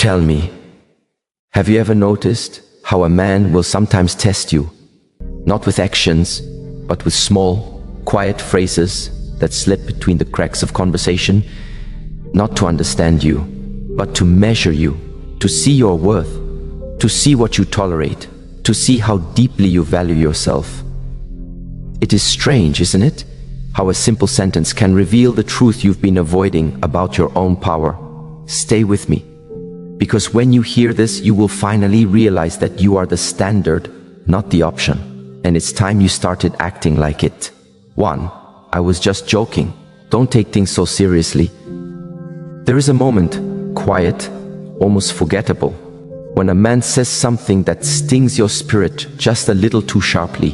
Tell me, have you ever noticed how a man will sometimes test you, not with actions, but with small, quiet phrases that slip between the cracks of conversation, not to understand you, but to measure you, to see your worth, to see what you tolerate, to see how deeply you value yourself. It is strange, isn't it? How a simple sentence can reveal the truth you've been avoiding about your own power. Stay with me, because when you hear this, you will finally realize that you are the standard, not the option. And it's time you started acting like it. 1. I was just joking. Don't take things so seriously. There is a moment, quiet, almost forgettable, when a man says something that stings your spirit just a little too sharply.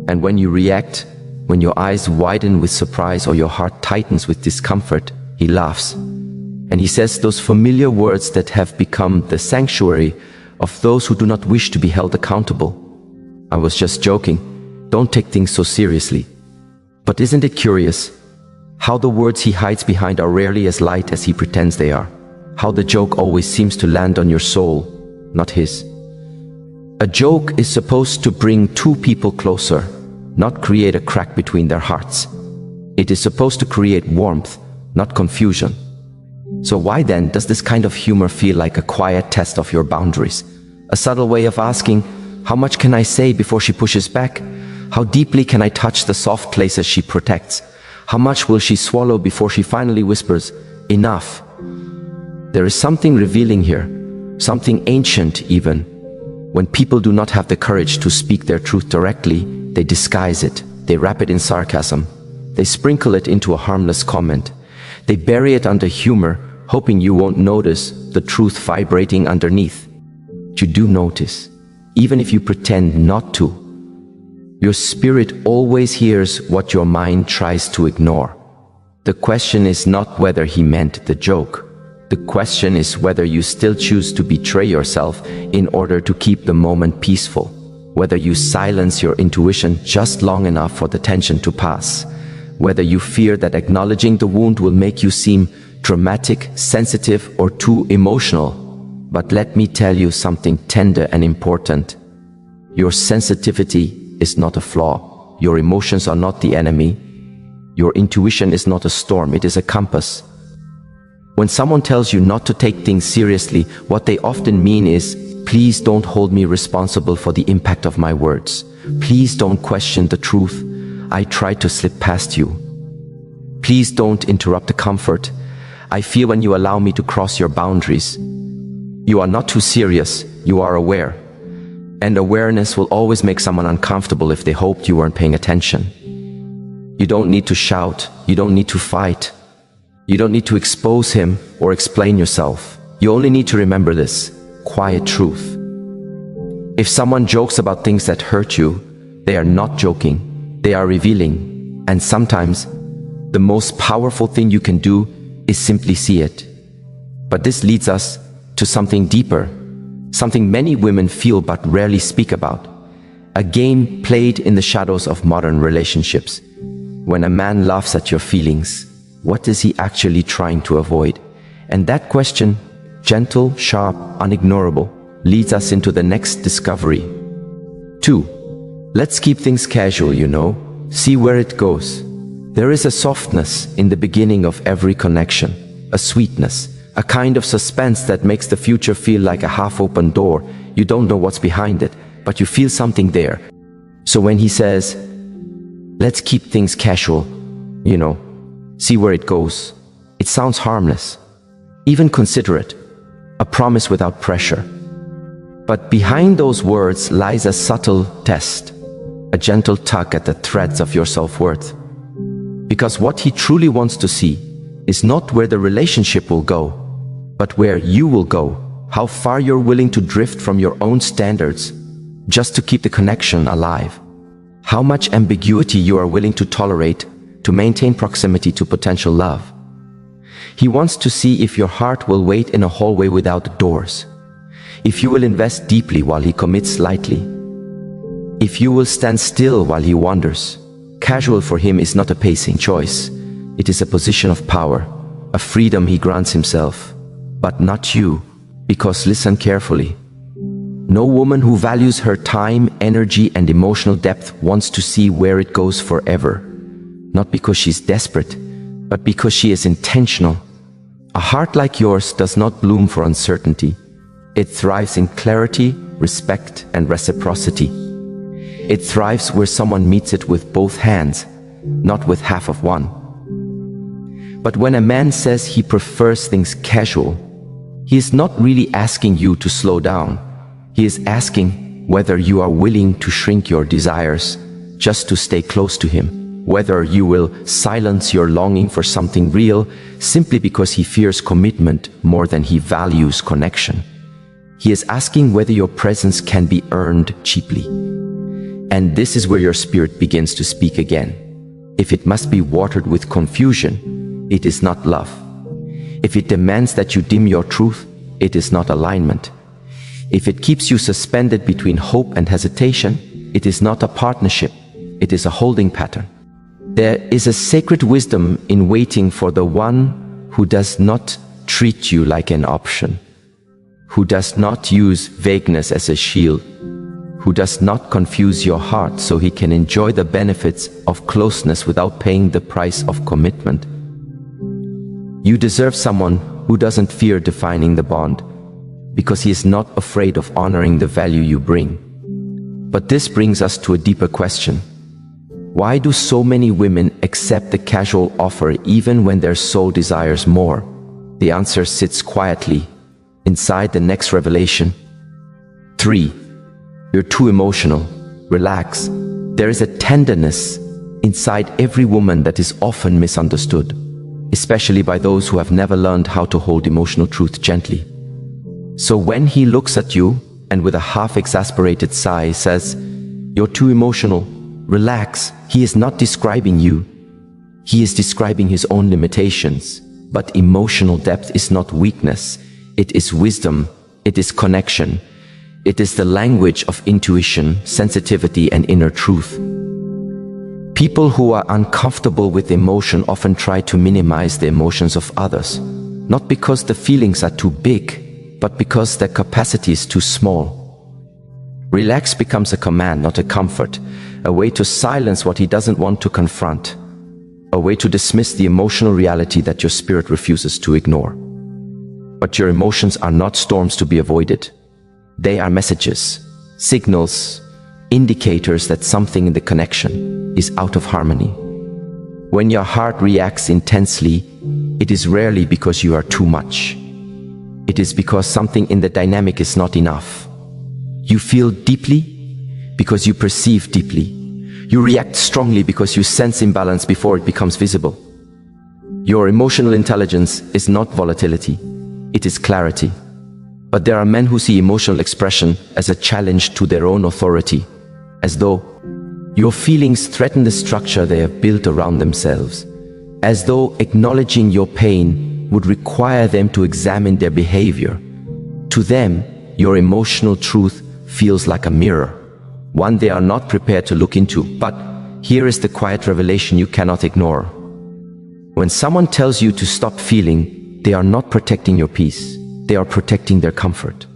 And when you react, when your eyes widen with surprise or your heart tightens with discomfort, he laughs. And he says those familiar words that have become the sanctuary of those who do not wish to be held accountable. I was just joking. Don't take things so seriously. But isn't it curious how the words he hides behind are rarely as light as he pretends they are? How the joke always seems to land on your soul, not his. A joke is supposed to bring two people closer, not create a crack between their hearts. It is supposed to create warmth, not confusion. So why then does this kind of humor feel like a quiet test of your boundaries? A subtle way of asking, how much can I say before she pushes back? How deeply can I touch the soft places she protects? How much will she swallow before she finally whispers, enough? There is something revealing here, something ancient even. When people do not have the courage to speak their truth directly, they disguise it, they wrap it in sarcasm, they sprinkle it into a harmless comment, they bury it under humor, hoping you won't notice the truth vibrating underneath. But you do notice, even if you pretend not to. Your spirit always hears what your mind tries to ignore. The question is not whether he meant the joke. The question is whether you still choose to betray yourself in order to keep the moment peaceful. Whether you silence your intuition just long enough for the tension to pass. Whether you fear that acknowledging the wound will make you seem dramatic, sensitive, or too emotional. But let me tell you something tender and important. Your sensitivity is not a flaw. Your emotions are not the enemy. Your intuition is not a storm, it is a compass. When someone tells you not to take things seriously, what they often mean is, please don't hold me responsible for the impact of my words. Please don't question the truth. I tried to slip past you. Please don't interrupt the comfort I feel when you allow me to cross your boundaries. You are not too serious, you are aware. And awareness will always make someone uncomfortable if they hoped you weren't paying attention. You don't need to shout, you don't need to fight. You don't need to expose him or explain yourself. You only need to remember this quiet truth. If someone jokes about things that hurt you, they are not joking, they are revealing. And sometimes, the most powerful thing you can do is simply see it. But this leads us to something deeper, something many women feel but rarely speak about. A game played in the shadows of modern relationships. When a man laughs at your feelings, what is he actually trying to avoid? And that question, gentle, sharp, unignorable, leads us into the next discovery. 2. Let's keep things casual, you know. See where it goes. There is a softness in the beginning of every connection, a sweetness, a kind of suspense that makes the future feel like a half-open door. You don't know what's behind it, but you feel something there. So when he says, let's keep things casual, you know, see where it goes, it sounds harmless, even considerate, a promise without pressure. But behind those words lies a subtle test, a gentle tug at the threads of your self-worth. Because what he truly wants to see is not where the relationship will go, but where you will go, how far you're willing to drift from your own standards just to keep the connection alive, how much ambiguity you are willing to tolerate to maintain proximity to potential love. He wants to see if your heart will wait in a hallway without doors, if you will invest deeply while he commits lightly, if you will stand still while he wanders. Casual for him is not a pacing choice. It is a position of power, a freedom he grants himself, but not you. Because listen carefully. No woman who values her time, energy, and emotional depth wants to see where it goes forever. Not because she's desperate, but because she is intentional. A heart like yours does not bloom for uncertainty. It thrives in clarity, respect, and reciprocity. It thrives where someone meets it with both hands, not with half of one. But when a man says he prefers things casual, he is not really asking you to slow down. He is asking whether you are willing to shrink your desires just to stay close to him, whether you will silence your longing for something real simply because he fears commitment more than he values connection. He is asking whether your presence can be earned cheaply. And this is where your spirit begins to speak again. If it must be watered with confusion, it is not love. If it demands that you dim your truth, it is not alignment. If it keeps you suspended between hope and hesitation, it is not a partnership, it is a holding pattern. There is a sacred wisdom in waiting for the one who does not treat you like an option, who does not use vagueness as a shield, who does not confuse your heart so he can enjoy the benefits of closeness without paying the price of commitment. You deserve someone who doesn't fear defining the bond, because he is not afraid of honoring the value you bring. But this brings us to a deeper question. Why do so many women accept the casual offer even when their soul desires more? The answer sits quietly inside the next revelation. 3. You're too emotional. Relax. There is a tenderness inside every woman that is often misunderstood, especially by those who have never learned how to hold emotional truth gently. So when he looks at you and with a half-exasperated sigh says, "You're too emotional, relax," he is not describing you. He is describing his own limitations. But emotional depth is not weakness. It is wisdom. It is connection. It is the language of intuition, sensitivity, and inner truth. People who are uncomfortable with emotion often try to minimize the emotions of others, not because the feelings are too big, but because their capacity is too small. Relax becomes a command, not a comfort, a way to silence what he doesn't want to confront, a way to dismiss the emotional reality that your spirit refuses to ignore. But your emotions are not storms to be avoided. They are messages, signals, indicators that something in the connection is out of harmony. When your heart reacts intensely, it is rarely because you are too much. It is because something in the dynamic is not enough. You feel deeply because you perceive deeply. You react strongly because you sense imbalance before it becomes visible. Your emotional intelligence is not volatility, it is clarity. But there are men who see emotional expression as a challenge to their own authority, as though your feelings threaten the structure they have built around themselves, as though acknowledging your pain would require them to examine their behavior. To them, your emotional truth feels like a mirror, one they are not prepared to look into. But here is the quiet revelation you cannot ignore. When someone tells you to stop feeling, they are not protecting your peace, they are protecting their comfort.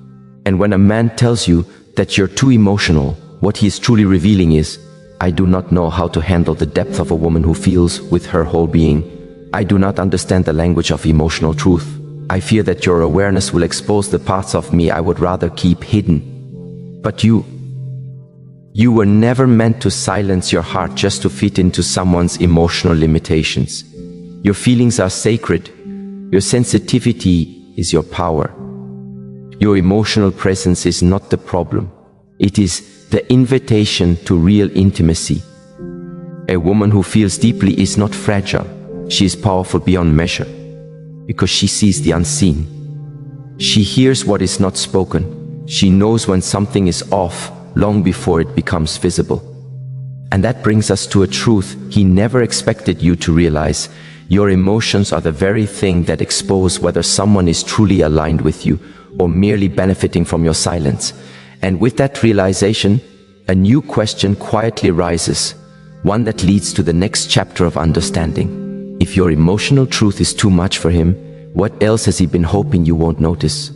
And when a man tells you that you're too emotional, what he is truly revealing is, "I do not know how to handle the depth of a woman who feels with her whole being. I do not understand the language of emotional truth. I fear that your awareness will expose the parts of me I would rather keep hidden." But you were never meant to silence your heart just to fit into someone's emotional limitations. Your feelings are sacred. Your sensitivity is your power. Your emotional presence is not the problem. It is the invitation to real intimacy. A woman who feels deeply is not fragile. She is powerful beyond measure, because she sees the unseen. She hears what is not spoken. She knows when something is off long before it becomes visible. And that brings us to a truth he never expected you to realize. Your emotions are the very thing that expose whether someone is truly aligned with you or merely benefiting from your silence. And with that realization, a new question quietly rises, one that leads to the next chapter of understanding. If your emotional truth is too much for him, what else has he been hoping you won't notice?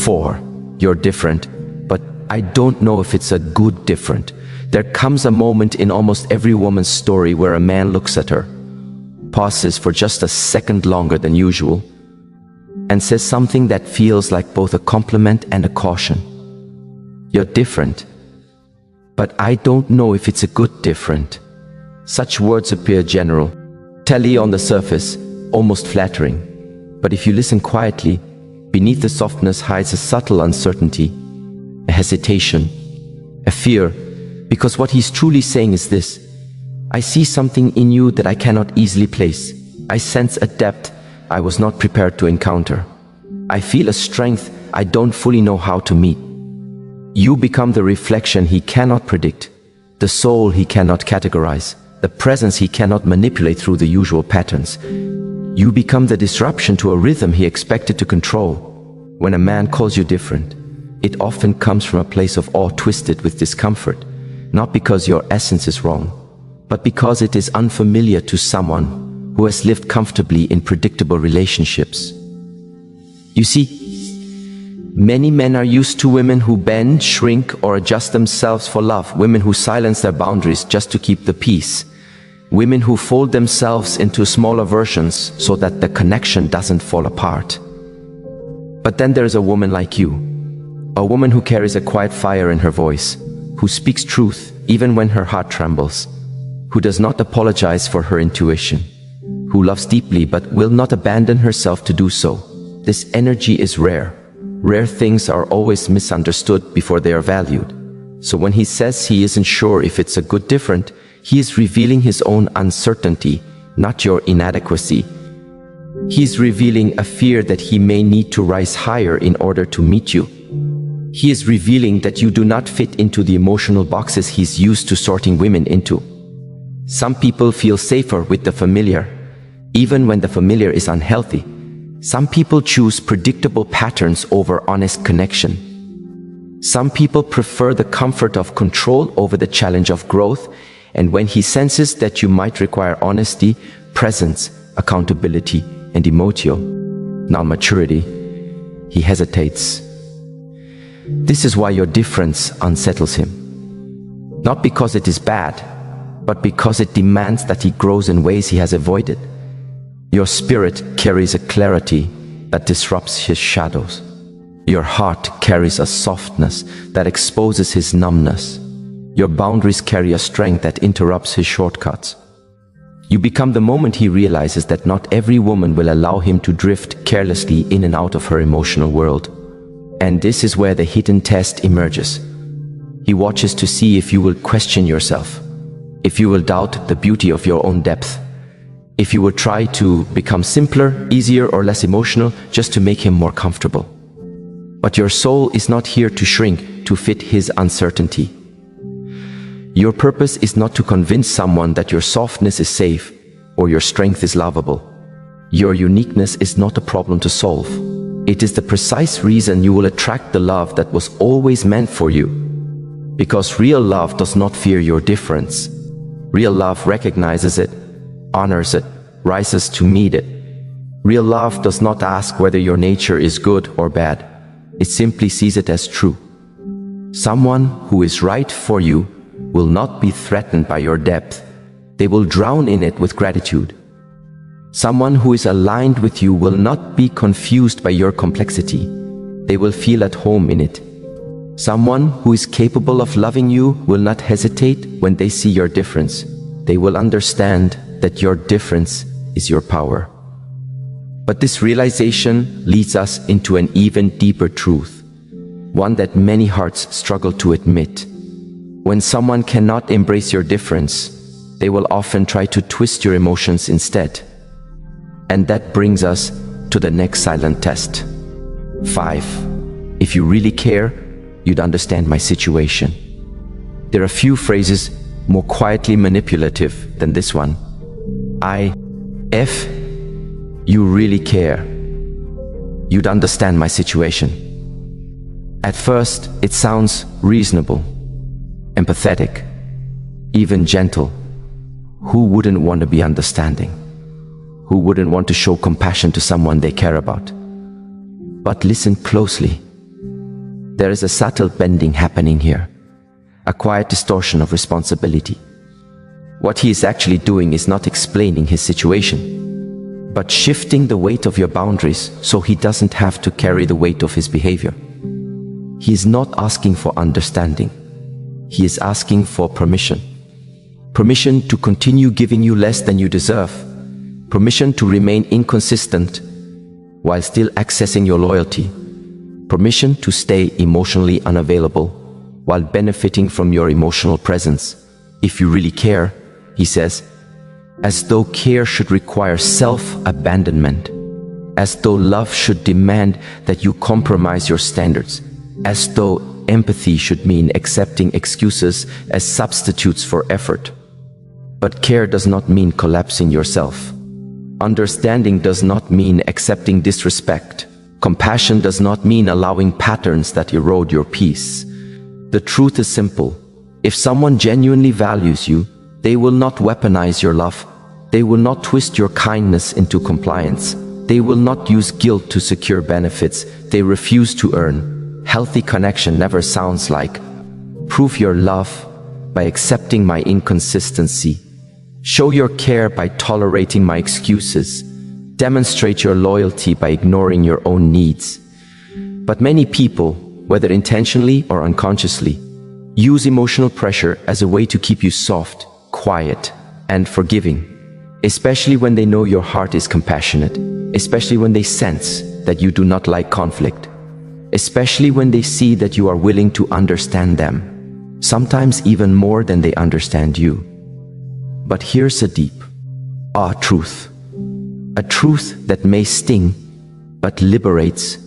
4. You're different, but I don't know if it's a good different. There comes a moment in almost every woman's story where a man looks at her, pauses for just a second longer than usual, and says something that feels like both a compliment and a caution. You're different, but I don't know if it's a good different. Such words appear general, telly on the surface, almost flattering. But if you listen quietly, beneath the softness hides a subtle uncertainty, a hesitation, a fear, because what he's truly saying is this: I see something in you that I cannot easily place. I sense a depth I was not prepared to encounter. I feel a strength I don't fully know how to meet. You become the reflection he cannot predict, the soul he cannot categorize, the presence he cannot manipulate through the usual patterns. You become the disruption to a rhythm he expected to control. When a man calls you different, it often comes from a place of awe twisted with discomfort, not because your essence is wrong, but because it is unfamiliar to someone who has lived comfortably in predictable relationships. You see, many men are used to women who bend, shrink, or adjust themselves for love, women who silence their boundaries just to keep the peace, women who fold themselves into smaller versions so that the connection doesn't fall apart. But then there's a woman like you, a woman who carries a quiet fire in her voice, who speaks truth even when her heart trembles, who does not apologize for her intuition, who loves deeply but will not abandon herself to do so. This energy is rare. Rare things are always misunderstood before they are valued. So when he says he isn't sure if it's a good different, he is revealing his own uncertainty, not your inadequacy. He is revealing a fear that he may need to rise higher in order to meet you. He is revealing that you do not fit into the emotional boxes he's used to sorting women into. Some people feel safer with the familiar, even when the familiar is unhealthy. Some people choose predictable patterns over honest connection. Some people prefer the comfort of control over the challenge of growth, and when he senses that you might require honesty, presence, accountability, and emotio, non-maturity, he hesitates. This is why your difference unsettles him. Not because it is bad, but because it demands that he grows in ways he has avoided. Your spirit carries a clarity that disrupts his shadows. Your heart carries a softness that exposes his numbness. Your boundaries carry a strength that interrupts his shortcuts. You become the moment he realizes that not every woman will allow him to drift carelessly in and out of her emotional world. And this is where the hidden test emerges. He watches to see if you will question yourself, if you will doubt the beauty of your own depth, if you will try to become simpler, easier, or less emotional just to make him more comfortable. But your soul is not here to shrink to fit his uncertainty. Your purpose is not to convince someone that your softness is safe or your strength is lovable. Your uniqueness is not a problem to solve. It is the precise reason you will attract the love that was always meant for you. Because real love does not fear your difference. Real love recognizes it, honors it, rises to meet it. Real love does not ask whether your nature is good or bad. It simply sees it as true. Someone who is right for you will not be threatened by your depth. They will drown in it with gratitude. Someone who is aligned with you will not be confused by your complexity. They will feel at home in it. Someone who is capable of loving you will not hesitate when they see your difference. They will understand that your difference is your power. But this realization leads us into an even deeper truth, one that many hearts struggle to admit. When someone cannot embrace your difference, they will often try to twist your emotions instead. And that brings us to the next silent test. 5. If you really care, you'd understand my situation. There are few phrases more quietly manipulative than this one. If you really care, you'd understand my situation. At first, it sounds reasonable, empathetic, even gentle. Who wouldn't want to be understanding? Who wouldn't want to show compassion to someone they care about? But listen closely. There is a subtle bending happening here, a quiet distortion of responsibility. What he is actually doing is not explaining his situation, but shifting the weight of your boundaries so he doesn't have to carry the weight of his behavior. He is not asking for understanding. He is asking for permission. Permission to continue giving you less than you deserve. Permission to remain inconsistent while still accessing your loyalty. Permission to stay emotionally unavailable while benefiting from your emotional presence. If you really care, he says, as though care should require self-abandonment, as though love should demand that you compromise your standards, as though empathy should mean accepting excuses as substitutes for effort. But care does not mean collapsing yourself. Understanding does not mean accepting disrespect. Compassion does not mean allowing patterns that erode your peace. The truth is simple. If someone genuinely values you, they will not weaponize your love. They will not twist your kindness into compliance. They will not use guilt to secure benefits they refuse to earn. Healthy connection never sounds like, prove your love by accepting my inconsistency. Show your care by tolerating my excuses. Demonstrate your loyalty by ignoring your own needs. But many people, whether intentionally or unconsciously, use emotional pressure as a way to keep you soft, quiet, and forgiving. Especially when they know your heart is compassionate. Especially when they sense that you do not like conflict. Especially when they see that you are willing to understand them. Sometimes even more than they understand you. But here's a deep, truth. A truth that may sting, but liberates.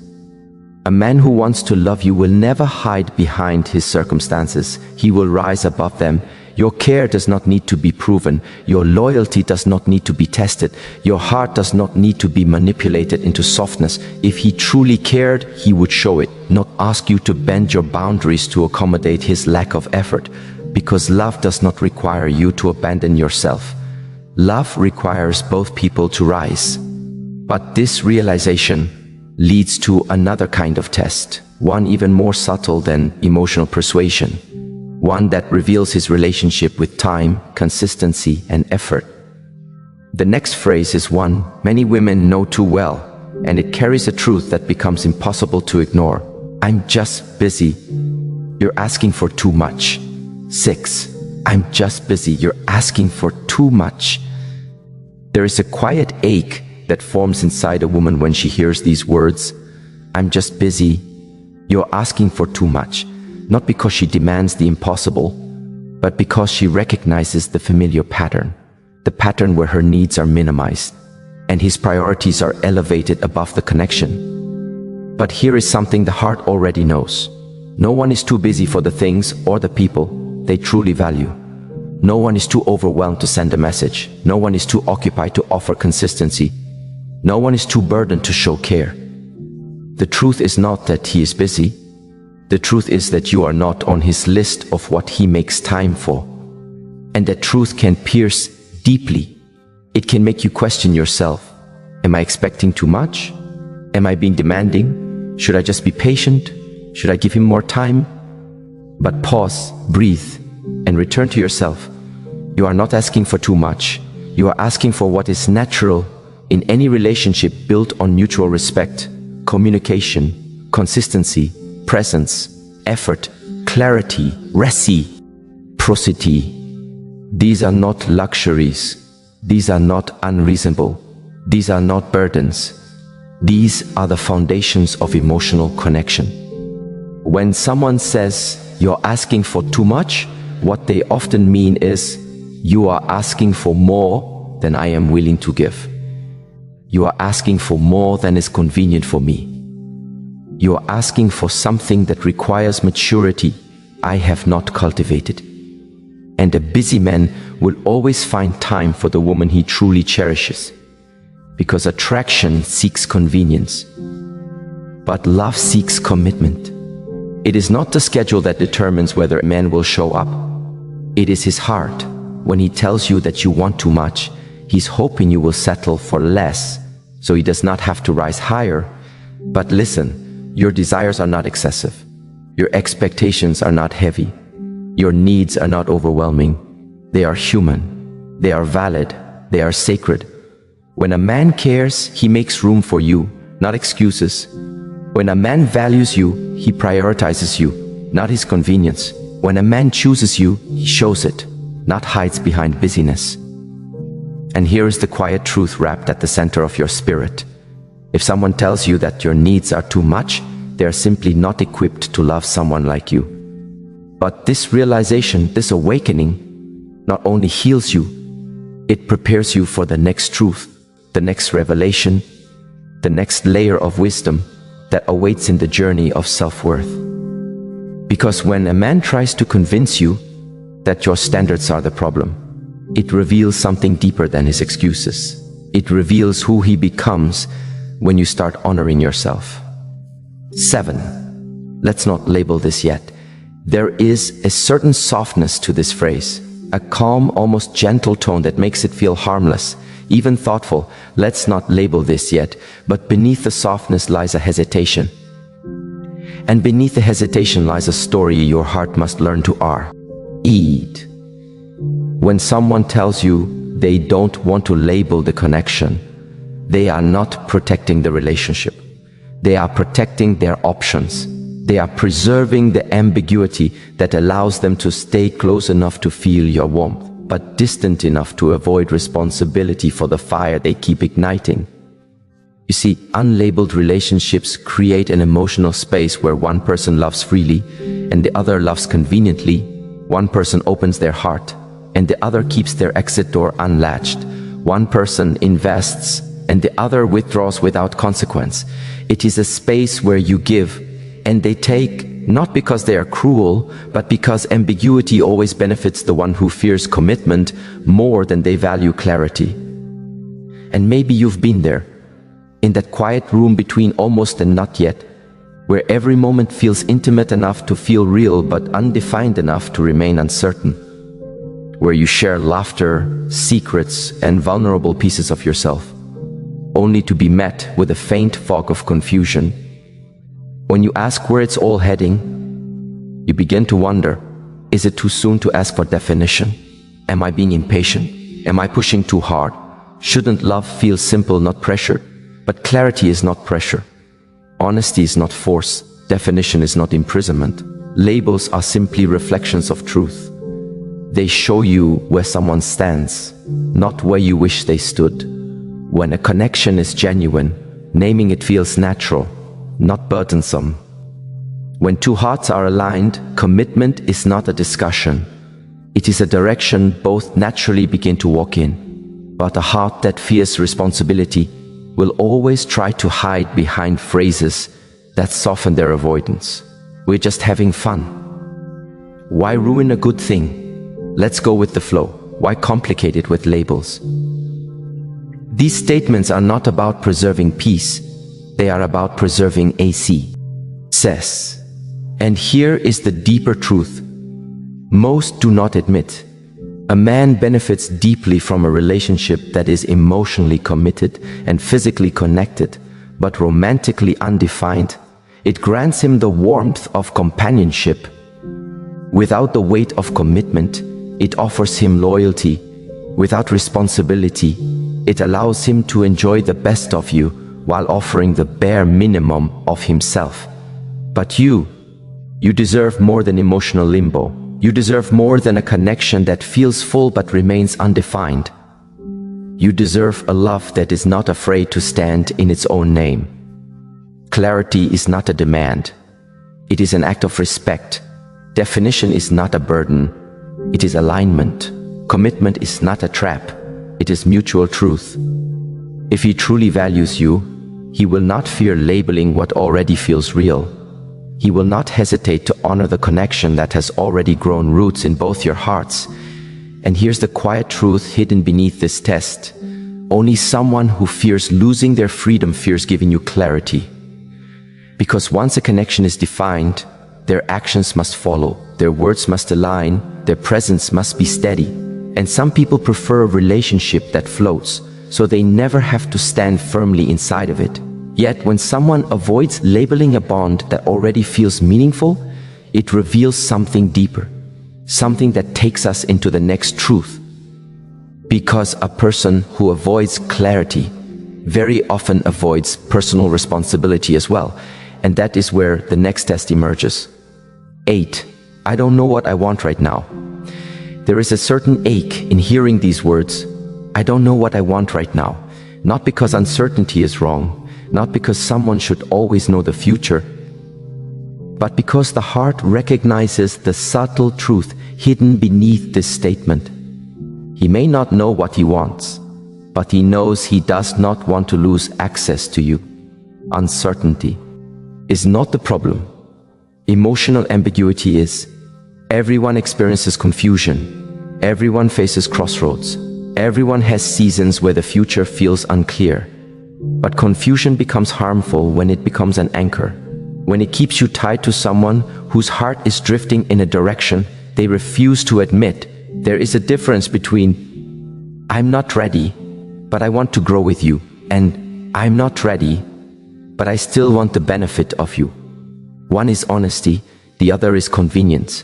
A man who wants to love you will never hide behind his circumstances. He will rise above them. Your care does not need to be proven. Your loyalty does not need to be tested. Your heart does not need to be manipulated into softness. If he truly cared, he would show it, not ask you to bend your boundaries to accommodate his lack of effort. Because love does not require you to abandon yourself. Love requires both people to rise. But this realization leads to another kind of test, one even more subtle than emotional persuasion, one that reveals his relationship with time, consistency, and effort. The next phrase is one many women know too well, and it carries a truth that becomes impossible to ignore. I'm just busy. You're asking for too much. 6. I'm just busy. You're asking for too much. There is a quiet ache that forms inside a woman when she hears these words. I'm just busy. You're asking for too much. Not because she demands the impossible, but because she recognizes the familiar pattern. The pattern where her needs are minimized, and his priorities are elevated above the connection. But here is something the heart already knows. No one is too busy for the things or the people they truly value. No one is too overwhelmed to send a message. No one is too occupied to offer consistency. No one is too burdened to show care. The truth is not that he is busy. The truth is that you are not on his list of what he makes time for. And that truth can pierce deeply. It can make you question yourself. Am I expecting too much? Am I being demanding? Should I just be patient? Should I give him more time? But pause, breathe, and return to yourself. You are not asking for too much. You are asking for what is natural in any relationship built on mutual respect, communication, consistency, presence, effort, clarity, reciprocity. These are not luxuries. These are not unreasonable. These are not burdens. These are the foundations of emotional connection. When someone says, you're asking for too much, what they often mean is, you are asking for more than I am willing to give. You are asking for more than is convenient for me. You are asking for something that requires maturity I have not cultivated. And a busy man will always find time for the woman he truly cherishes. Because attraction seeks convenience, but love seeks commitment. It is not the schedule that determines whether a man will show up. It is his heart. When he tells you that you want too much, he's hoping you will settle for less, so he does not have to rise higher. But listen, your desires are not excessive. Your expectations are not heavy. Your needs are not overwhelming. They are human. They are valid. They are sacred. When a man cares, he makes room for you, not excuses. When a man values you, he prioritizes you, not his convenience. When a man chooses you, he shows it, not hides behind busyness. And here is the quiet truth wrapped at the center of your spirit. If someone tells you that your needs are too much, they are simply not equipped to love someone like you. But this realization, this awakening, not only heals you, it prepares you for the next truth, the next revelation, the next layer of wisdom that awaits in the journey of self-worth. Because when a man tries to convince you that your standards are the problem, it reveals something deeper than his excuses. It reveals who he becomes when you start honoring yourself. 7. Let's not label this yet. There is a certain softness to this phrase, a calm, almost gentle tone that makes it feel harmless, even thoughtful. Let's not label this yet, but beneath the softness lies a hesitation. And beneath the hesitation lies a story your heart must learn to eat. When someone tells you they don't want to label the connection, they are not protecting the relationship. They are protecting their options. They are preserving the ambiguity that allows them to stay close enough to feel your warmth, but distant enough to avoid responsibility for the fire they keep igniting. You see, unlabeled relationships create an emotional space where one person loves freely and the other loves conveniently. One person opens their heart and the other keeps their exit door unlatched. One person invests and the other withdraws without consequence. It is a space where you give and they take, not because they are cruel, but because ambiguity always benefits the one who fears commitment more than they value clarity. And maybe you've been there, in that quiet room between almost and not yet, where every moment feels intimate enough to feel real but undefined enough to remain uncertain, where you share laughter, secrets, and vulnerable pieces of yourself, only to be met with a faint fog of confusion. When you ask where it's all heading, you begin to wonder, is it too soon to ask for definition? Am I being impatient? Am I pushing too hard? Shouldn't love feel simple, not pressured? But clarity is not pressure. Honesty is not force. Definition is not imprisonment. Labels are simply reflections of truth. They show you where someone stands, not where you wish they stood. When a connection is genuine, naming it feels natural, not burdensome. When two hearts are aligned, commitment is not a discussion. It is a direction both naturally begin to walk in. But a heart that fears responsibility will always try to hide behind phrases that soften their avoidance. We're just having fun. Why ruin a good thing? Let's go with the flow. Why complicate it with labels? These statements are not about preserving peace. They are about preserving access. And here is the deeper truth. Most do not admit. A man benefits deeply from a relationship that is emotionally committed and physically connected, but romantically undefined. It grants him the warmth of companionship. Without the weight of commitment, it offers him loyalty. Without responsibility, it allows him to enjoy the best of you while offering the bare minimum of himself. But you deserve more than emotional limbo. You deserve more than a connection that feels full but remains undefined. You deserve a love that is not afraid to stand in its own name. Clarity is not a demand. It is an act of respect. Definition is not a burden. It is alignment. Commitment is not a trap. It is mutual truth. If he truly values you, he will not fear labeling what already feels real. He will not hesitate to honor the connection that has already grown roots in both your hearts. And here's the quiet truth hidden beneath this test. Only someone who fears losing their freedom fears giving you clarity. Because once a connection is defined, their actions must follow, their words must align, their presence must be steady. And some people prefer a relationship that floats, so they never have to stand firmly inside of it. Yet when someone avoids labeling a bond that already feels meaningful, it reveals something deeper, something that takes us into the next truth. Because a person who avoids clarity very often avoids personal responsibility as well, and that is where the next test emerges. 8. I don't know what I want right now. There is a certain ache in hearing these words. I don't know what I want right now. Not because uncertainty is wrong, not because someone should always know the future, but because the heart recognizes the subtle truth hidden beneath this statement. He may not know what he wants, but he knows he does not want to lose access to you. Uncertainty is not the problem. Emotional ambiguity is. Everyone experiences confusion. Everyone faces crossroads. Everyone has seasons where the future feels unclear. But confusion becomes harmful when it becomes an anchor. When it keeps you tied to someone whose heart is drifting in a direction they refuse to admit. There is a difference between I'm not ready, but I want to grow with you, and I'm not ready, but I still want the benefit of you. One is honesty, the other is convenience.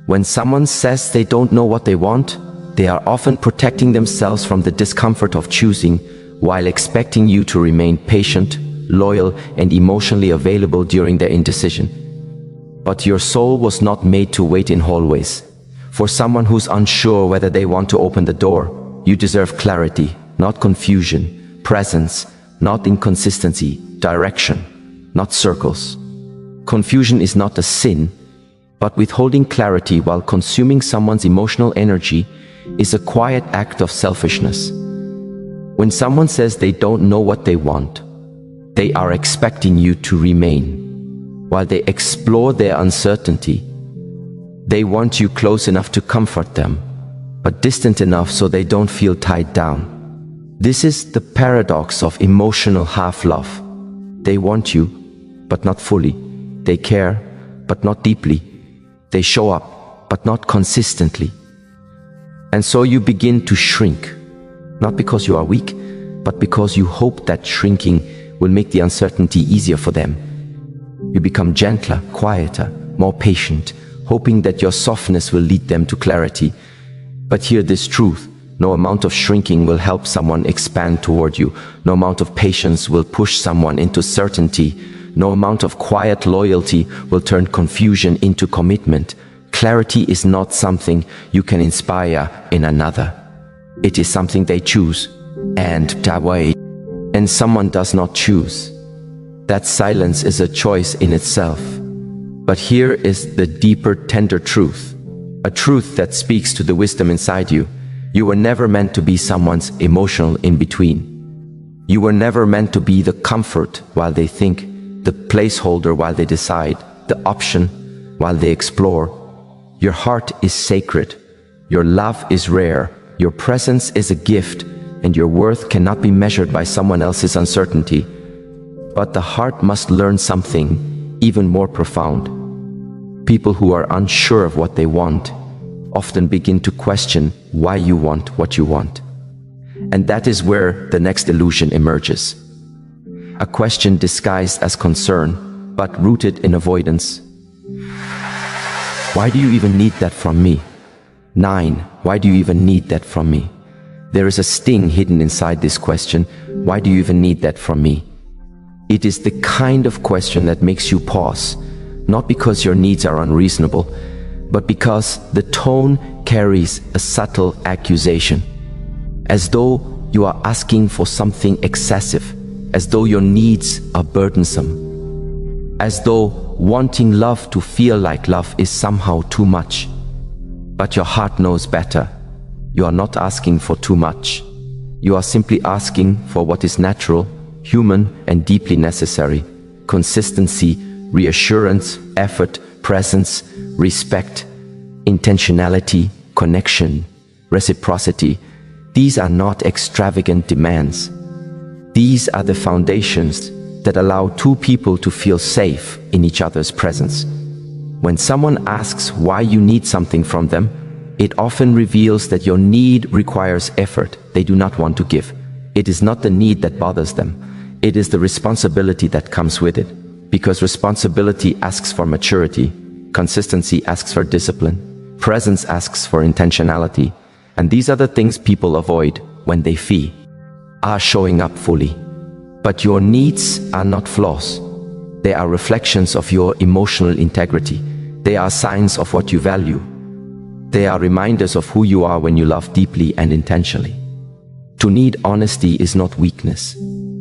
When someone says they don't know what they want, they are often protecting themselves from the discomfort of choosing, while expecting you to remain patient, loyal, and emotionally available during their indecision. But your soul was not made to wait in hallways. For someone who's unsure whether they want to open the door, you deserve clarity, not confusion, presence, not inconsistency, direction, not circles. Confusion is not a sin, but withholding clarity while consuming someone's emotional energy is a quiet act of selfishness. When someone says they don't know what they want, they are expecting you to remain. While they explore their uncertainty, they want you close enough to comfort them, but distant enough so they don't feel tied down. This is the paradox of emotional half-love. They want you, but not fully. They care, but not deeply. They show up, but not consistently. And so you begin to shrink, not because you are weak, but because you hope that shrinking will make the uncertainty easier for them. You become gentler, quieter, more patient, hoping that your softness will lead them to clarity. But hear this truth: no amount of shrinking will help someone expand toward you. No amount of patience will push someone into certainty. No amount of quiet loyalty will turn confusion into commitment. Clarity is not something you can inspire in another. It is something they choose, and that way. And someone does not choose. That silence is a choice in itself. But here is the deeper, tender truth. A truth that speaks to the wisdom inside you. You were never meant to be someone's emotional in-between. You were never meant to be the comfort while they think, the placeholder while they decide, the option while they explore. Your heart is sacred. Your love is rare. Your presence is a gift, and your worth cannot be measured by someone else's uncertainty. But the heart must learn something even more profound. People who are unsure of what they want often begin to question why you want what you want. And that is where the next illusion emerges. A question disguised as concern, but rooted in avoidance. Why do you even need that from me? 9. Why do you even need that from me? There is a sting hidden inside this question. Why do you even need that from me? It is the kind of question that makes you pause, not because your needs are unreasonable, but because the tone carries a subtle accusation. As though you are asking for something excessive, as though your needs are burdensome, as though wanting love to feel like love is somehow too much. But your heart knows better. You are not asking for too much. You are simply asking for what is natural, human, and deeply necessary. Consistency, reassurance, effort, presence, respect, intentionality, connection, reciprocity. These are not extravagant demands. These are the foundations that allow two people to feel safe in each other's presence. When someone asks why you need something from them, it often reveals that your need requires effort they do not want to give. It is not the need that bothers them. It is the responsibility that comes with it. Because responsibility asks for maturity, Consistency asks for discipline. Presence asks for intentionality. And these are the things people avoid when they fee are showing up fully. But your needs are not flaws. They are reflections of your emotional integrity. They are signs of what you value. They are reminders of who you are when you love deeply and intentionally. To need honesty is not weakness.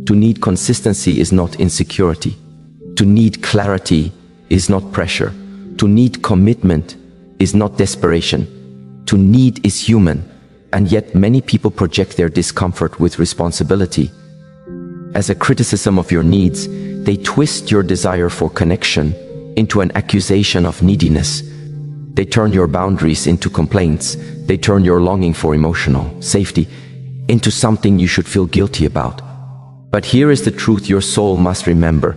To need consistency is not insecurity. To need clarity is not pressure. To need commitment is not desperation. To need is human, and yet many people project their discomfort with responsibility. As a criticism of your needs, they twist your desire for connection into an accusation of neediness. They turn your boundaries into complaints. They turn your longing for emotional safety into something you should feel guilty about. But here is the truth your soul must remember.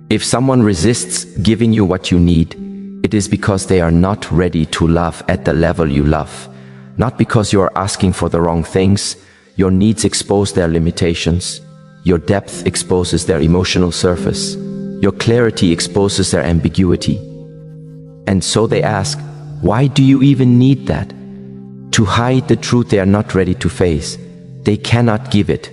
If someone resists giving you what you need, it is because they are not ready to love at the level you love. Not because you are asking for the wrong things. Your needs expose their limitations. Your depth exposes their emotional surface. Your clarity exposes their ambiguity. And so they ask, why do you even need that? To hide the truth they are not ready to face. They cannot give it.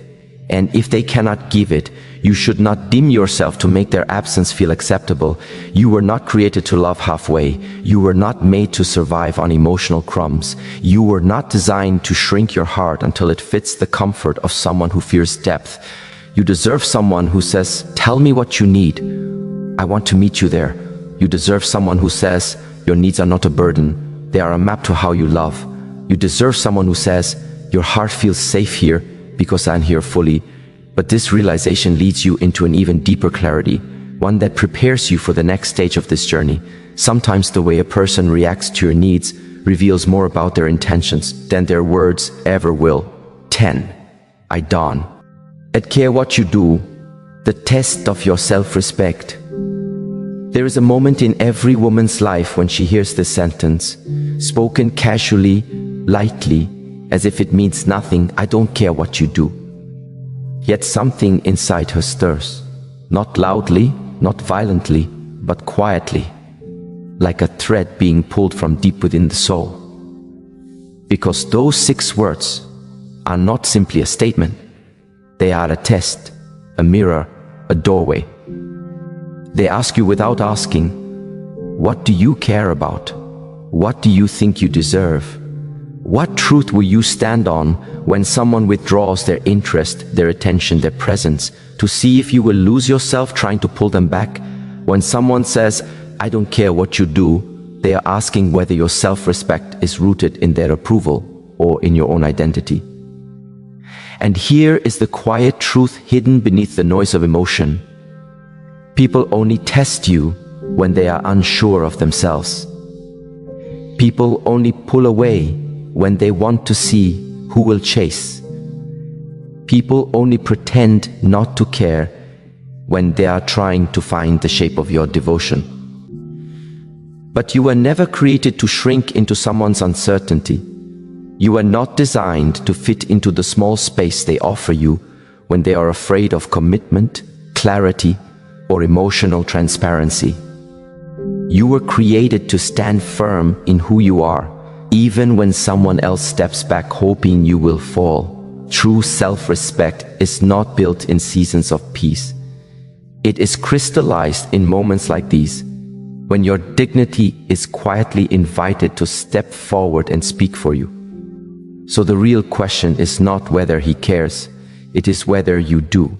And if they cannot give it, you should not dim yourself to make their absence feel acceptable. You were not created to love halfway. You were not made to survive on emotional crumbs. You were not designed to shrink your heart until it fits the comfort of someone who fears depth. You deserve someone who says, tell me what you need. I want to meet you there. You deserve someone who says, your needs are not a burden. They are a map to how you love. You deserve someone who says, your heart feels safe here because I'm here fully. But this realization leads you into an even deeper clarity, one that prepares you for the next stage of this journey. Sometimes the way a person reacts to your needs reveals more about their intentions than their words ever will. 10. I dawn. At care what you do, the test of your self-respect. There is a moment in every woman's life when she hears this sentence, spoken casually, lightly, as if it means nothing. I don't care what you do. Yet something inside her stirs, not loudly, not violently, but quietly, like a thread being pulled from deep within the soul. Because those 6 words are not simply a statement. They are a test, a mirror, a doorway. They ask you without asking, what do you care about? What do you think you deserve? What truth will you stand on when someone withdraws their interest, their attention, their presence, to see if you will lose yourself trying to pull them back? When someone says, I don't care what you do, they are asking whether your self-respect is rooted in their approval or in your own identity. And here is the quiet truth hidden beneath the noise of emotion. People only test you when they are unsure of themselves. People only pull away when they want to see who will chase. People only pretend not to care when they are trying to find the shape of your devotion. But you were never created to shrink into someone's uncertainty. You are not designed to fit into the small space they offer you when they are afraid of commitment, clarity, or emotional transparency. You were created to stand firm in who you are, even when someone else steps back hoping you will fall. True self-respect is not built in seasons of peace. It is crystallized in moments like these, when your dignity is quietly invited to step forward and speak for you. So the real question is not whether he cares, it is whether you do.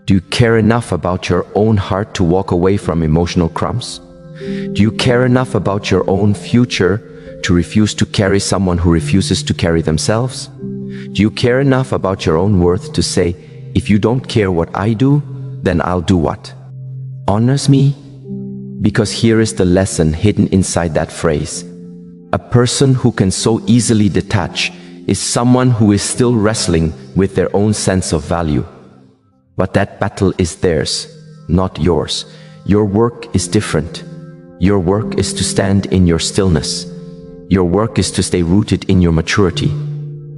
Do you care enough about your own heart to walk away from emotional crumbs? Do you care enough about your own future to refuse to carry someone who refuses to carry themselves? Do you care enough about your own worth to say, if you don't care what I do, then I'll do what honors me? Because here is the lesson hidden inside that phrase. A person who can so easily detach is someone who is still wrestling with their own sense of value. But that battle is theirs, not yours. Your work is different. Your work is to stand in your stillness. Your work is to stay rooted in your maturity.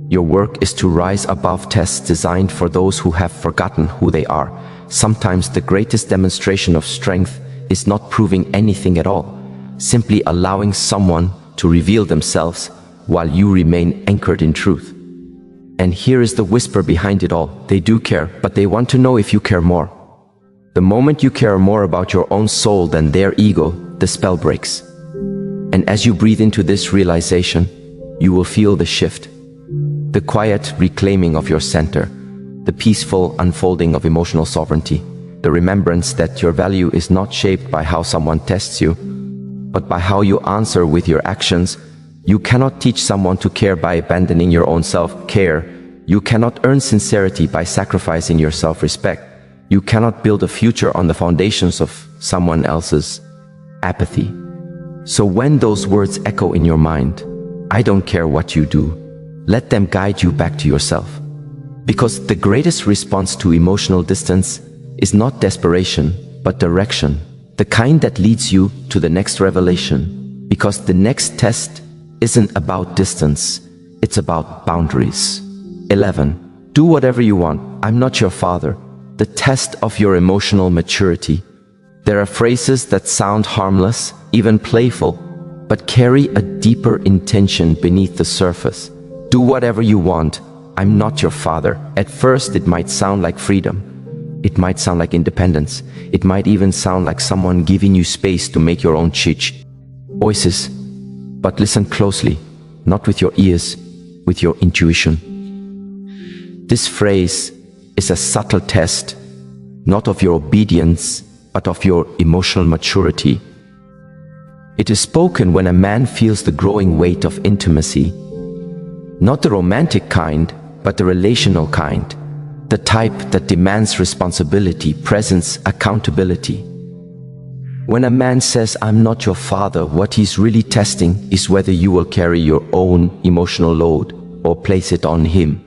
Your work is to rise above tests designed for those who have forgotten who they are. Sometimes the greatest demonstration of strength is not proving anything at all. simply allowing someone to reveal themselves while you remain anchored in truth. And here is the whisper behind it all. They do care, but they want to know if you care more. The moment you care more about your own soul than their ego, the spell breaks. And as you breathe into this realization, you will feel the shift. The quiet reclaiming of your center, the peaceful unfolding of emotional sovereignty, the remembrance that your value is not shaped by how someone tests you, but by how you answer with your actions. You cannot teach someone to care by abandoning your own self-care. You cannot earn sincerity by sacrificing your self-respect. You cannot build a future on the foundations of someone else's apathy. So when those words echo in your mind, I don't care what you do, let them guide you back to yourself. Because the greatest response to emotional distance is not desperation, but direction. The kind that leads you to the next revelation. Because the next test isn't about distance, it's about boundaries. 11. Do whatever you want. I'm not your father. The test of your emotional maturity. There are phrases that sound harmless, even playful, but carry a deeper intention beneath the surface. Do whatever you want. I'm not your father. At first, it might sound like freedom. It might sound like independence. It might even sound like someone giving you space to make your own choices. But listen closely, not with your ears, with your intuition. This phrase is a subtle test, not of your obedience, but of your emotional maturity. It is spoken when a man feels the growing weight of intimacy, not the romantic kind, but the relational kind, the type that demands responsibility, presence, accountability. When a man says, I'm not your father, what he's really testing is whether you will carry your own emotional load or place it on him.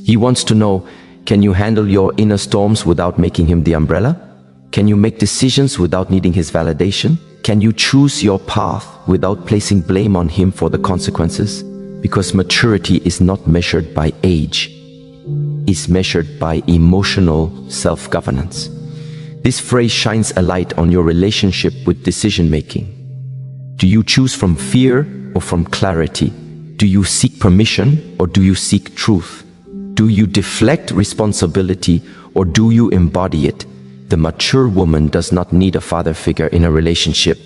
He wants to know, can you handle your inner storms without making him the umbrella? Can you make decisions without needing his validation? Can you choose your path without placing blame on him for the consequences? Because maturity is not measured by age, it's measured by emotional self-governance. This phrase shines a light on your relationship with decision-making. Do you choose from fear or from clarity? Do you seek permission or do you seek truth? Do you deflect responsibility or do you embody it? The mature woman does not need a father figure in a relationship.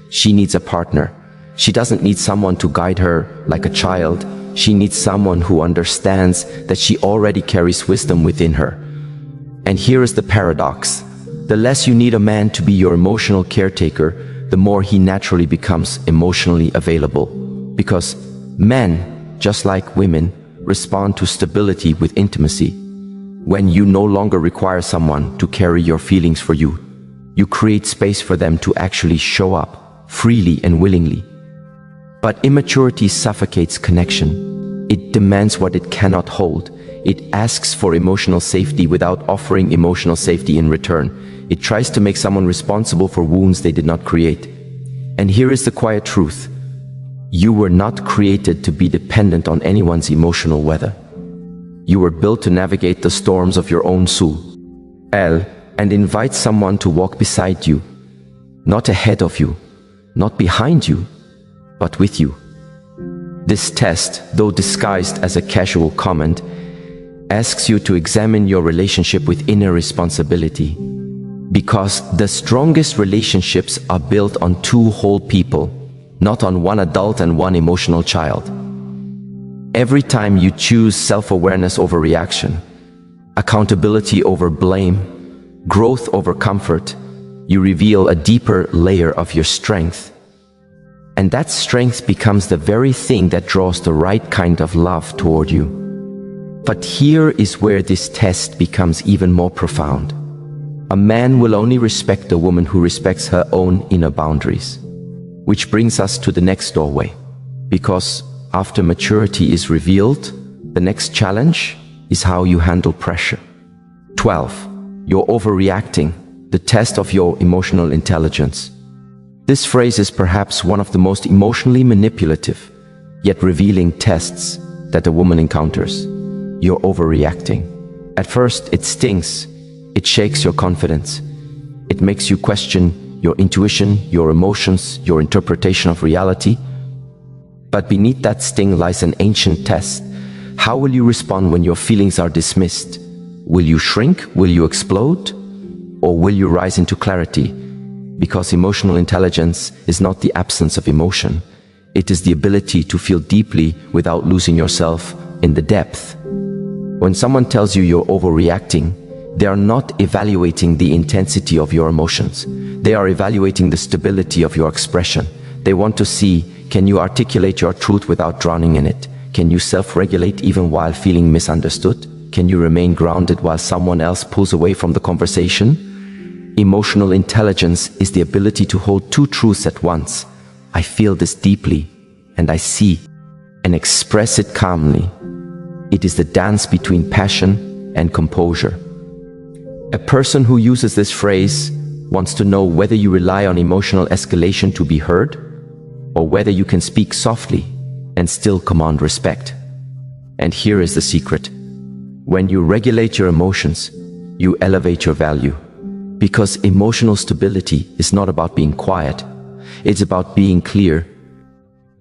She needs a partner. She doesn't need someone to guide her like a child. She needs someone who understands that she already carries wisdom within her. And here is the paradox. The less you need a man to be your emotional caretaker, the more he naturally becomes emotionally available. Because men, just like women, respond to stability with intimacy. When you no longer require someone to carry your feelings for you, you create space for them to actually show up freely and willingly. But immaturity suffocates connection. It demands what it cannot hold. It asks for emotional safety without offering emotional safety in return. It tries to make someone responsible for wounds they did not create. And here is the quiet truth. You were not created to be dependent on anyone's emotional weather. You were built to navigate the storms of your own soul. And invite someone to walk beside you, not ahead of you, not behind you, but with you. This test, though disguised as a casual comment, asks you to examine your relationship with inner responsibility. Because the strongest relationships are built on two whole people, not on one adult and one emotional child. Every time you choose self-awareness over reaction, accountability over blame, growth over comfort, you reveal a deeper layer of your strength. And that strength becomes the very thing that draws the right kind of love toward you. But here is where this test becomes even more profound. A man will only respect a woman who respects her own inner boundaries. Which brings us to the next doorway. Because after maturity is revealed, the next challenge is how you handle pressure. 12. You're overreacting, the test of your emotional intelligence. This phrase is perhaps one of the most emotionally manipulative, yet revealing tests that a woman encounters. You're overreacting. At first, it stings. It shakes your confidence. It makes you question your intuition, your emotions, your interpretation of reality. But beneath that sting lies an ancient test. How will you respond when your feelings are dismissed? Will you shrink? Will you explode? Or will you rise into clarity? Because emotional intelligence is not the absence of emotion. It is the ability to feel deeply without losing yourself in the depth. When someone tells you you're overreacting, they are not evaluating the intensity of your emotions. They are evaluating the stability of your expression. They want to see, can you articulate your truth without drowning in it? Can you self-regulate even while feeling misunderstood? Can you remain grounded while someone else pulls away from the conversation? Emotional intelligence is the ability to hold two truths at once. I feel this deeply, and I see, and express it calmly. It is the dance between passion and composure. A person who uses this phrase wants to know whether you rely on emotional escalation to be heard, or whether you can speak softly and still command respect. And here is the secret. When you regulate your emotions, you elevate your value. Because emotional stability is not about being quiet, it's about being clear.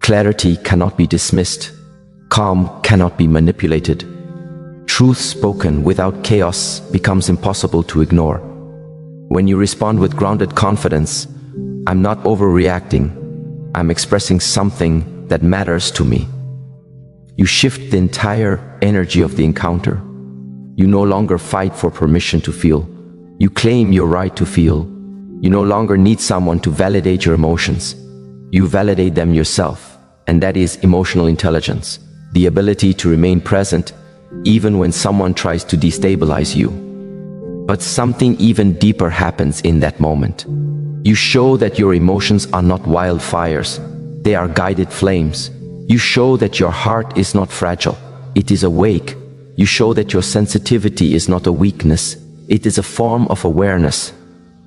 Clarity cannot be dismissed. Calm cannot be manipulated. Truth spoken without chaos becomes impossible to ignore. When you respond with grounded confidence, I'm not overreacting, I'm expressing something that matters to me. You shift the entire energy of the encounter. You no longer fight for permission to feel. You claim your right to feel. You no longer need someone to validate your emotions. You validate them yourself, and that is emotional intelligence, the ability to remain present even when someone tries to destabilize you. But something even deeper happens in that moment. You show that your emotions are not wildfires, they are guided flames. You show that your heart is not fragile, it is awake. You show that your sensitivity is not a weakness, it is a form of awareness.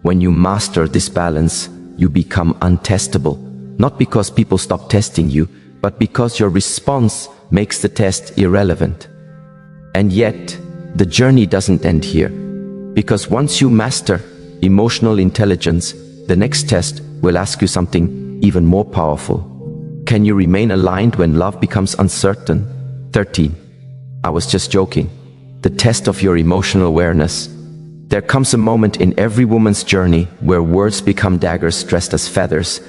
When you master this balance, you become untestable, not because people stop testing you, but because your response makes the test irrelevant. And yet, the journey doesn't end here. Because once you master emotional intelligence, the next test will ask you something even more powerful. Can you remain aligned when love becomes uncertain? 13. I was just joking. The test of your emotional awareness. There comes a moment in every woman's journey where words become daggers dressed as feathers,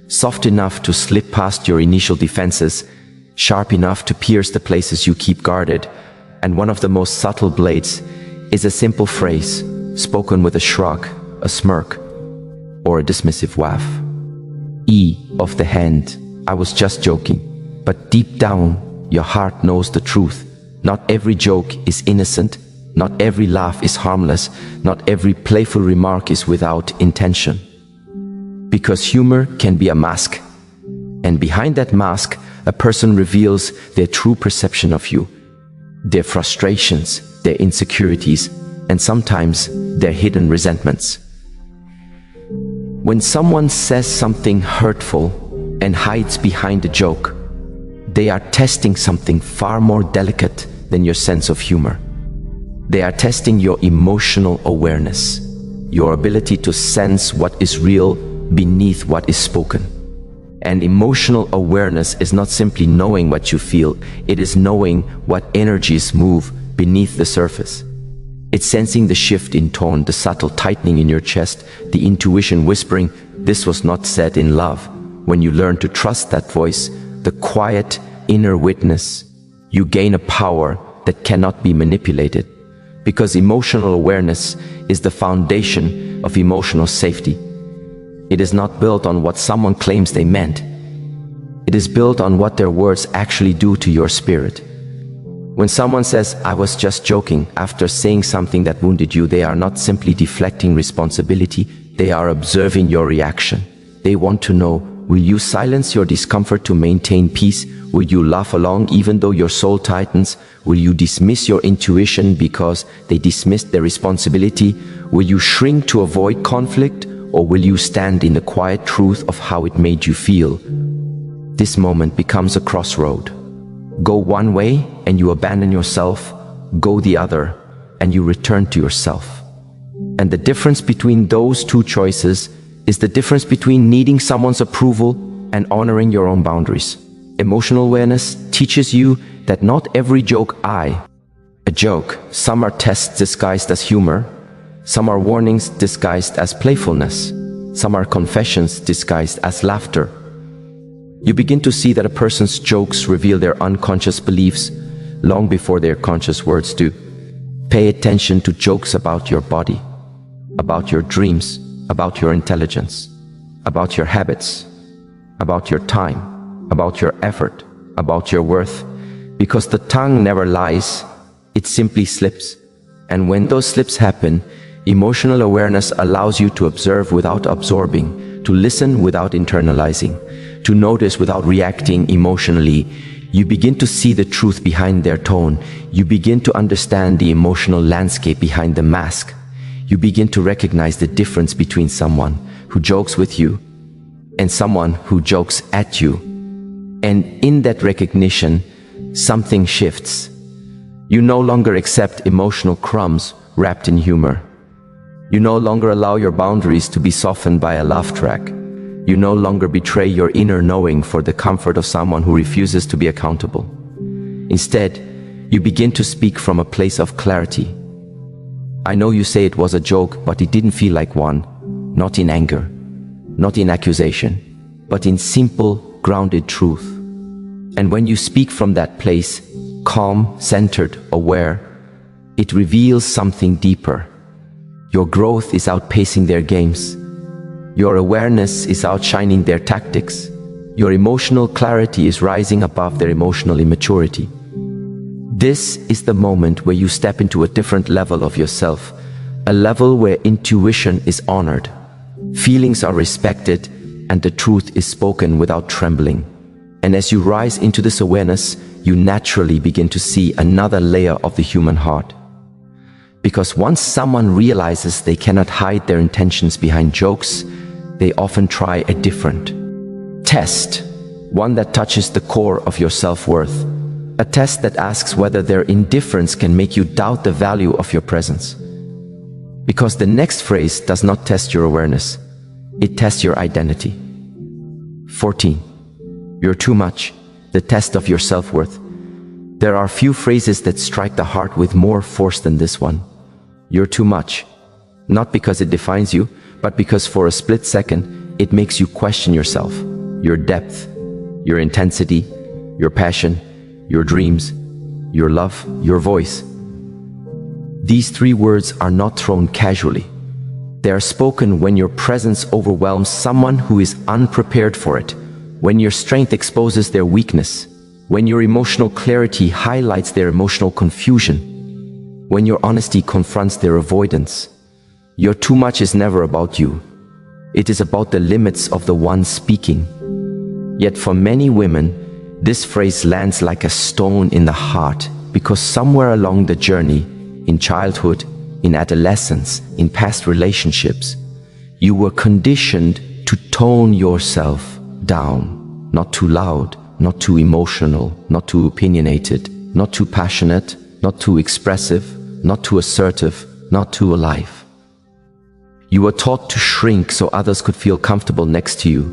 soft enough to slip past your initial defenses, sharp enough to pierce the places you keep guarded. And one of the most subtle blades is a simple phrase, spoken with a shrug, a smirk, or a dismissive waff. E of the hand. I was just joking. But deep down, your heart knows the truth. Not every joke is innocent. Not every laugh is harmless. Not every playful remark is without intention. Because humor can be a mask. And behind that mask, a person reveals their true perception of you. Their frustrations, their insecurities, and sometimes their hidden resentments. When someone says something hurtful and hides behind a joke, they are testing something far more delicate than your sense of humor. They are testing your emotional awareness, your ability to sense what is real beneath what is spoken. And emotional awareness is not simply knowing what you feel, it is knowing what energies move beneath the surface. It's sensing the shift in tone, the subtle tightening in your chest, the intuition whispering, this was not said in love. When you learn to trust that voice, the quiet inner witness, you gain a power that cannot be manipulated. Because emotional awareness is the foundation of emotional safety. It is not built on what someone claims they meant. It is built on what their words actually do to your spirit. When someone says, I was just joking, after saying something that wounded you, they are not simply deflecting responsibility, they are observing your reaction. They want to know, will you silence your discomfort to maintain peace? Will you laugh along even though your soul tightens? Will you dismiss your intuition because they dismissed their responsibility? Will you shrink to avoid conflict? Or will you stand in the quiet truth of how it made you feel? This moment becomes a crossroad. Go one way and you abandon yourself, go the other and you return to yourself. And the difference between those two choices is the difference between needing someone's approval and honoring your own boundaries. Emotional awareness teaches you that not every joke a joke. Some are tests disguised as humor, some are warnings disguised as playfulness, some are confessions disguised as laughter. You begin to see that a person's jokes reveal their unconscious beliefs long before their conscious words do. Pay attention to jokes about your body, about your dreams, about your intelligence, about your habits, about your time, about your effort, about your worth, because the tongue never lies, it simply slips. And when those slips happen, emotional awareness allows you to observe without absorbing, to listen without internalizing, to notice without reacting emotionally. You begin to see the truth behind their tone. You begin to understand the emotional landscape behind the mask. You begin to recognize the difference between someone who jokes with you and someone who jokes at you. And in that recognition, something shifts. You no longer accept emotional crumbs wrapped in humor. You no longer allow your boundaries to be softened by a laugh track. You no longer betray your inner knowing for the comfort of someone who refuses to be accountable. Instead, you begin to speak from a place of clarity. I know you say it was a joke, but it didn't feel like one. Not in anger, not in accusation, but in simple, grounded truth. And when you speak from that place, calm, centered, aware, it reveals something deeper. Your growth is outpacing their games. Your awareness is outshining their tactics. Your emotional clarity is rising above their emotional immaturity. This is the moment where you step into a different level of yourself, a level where intuition is honored, feelings are respected, and the truth is spoken without trembling. And as you rise into this awareness, you naturally begin to see another layer of the human heart. Because once someone realizes they cannot hide their intentions behind jokes, they often try a different test, one that touches the core of your self-worth, a test that asks whether their indifference can make you doubt the value of your presence. Because the next phrase does not test your awareness, it tests your identity. 14. You're too much, the test of your self-worth. There are few phrases that strike the heart with more force than this one. You're too much, not because it defines you, but because for a split second, it makes you question yourself, your depth, your intensity, your passion, your dreams, your love, your voice. These three words are not thrown casually. They are spoken when your presence overwhelms someone who is unprepared for it, when your strength exposes their weakness, when your emotional clarity highlights their emotional confusion, when your honesty confronts their avoidance. Your too much is never about you. It is about the limits of the one speaking. Yet for many women, this phrase lands like a stone in the heart, because somewhere along the journey, in childhood, in adolescence, in past relationships, you were conditioned to tone yourself down. Not too loud, not too emotional, not too opinionated, not too passionate, not too expressive, not too assertive, not too alive. You were taught to shrink so others could feel comfortable next to you.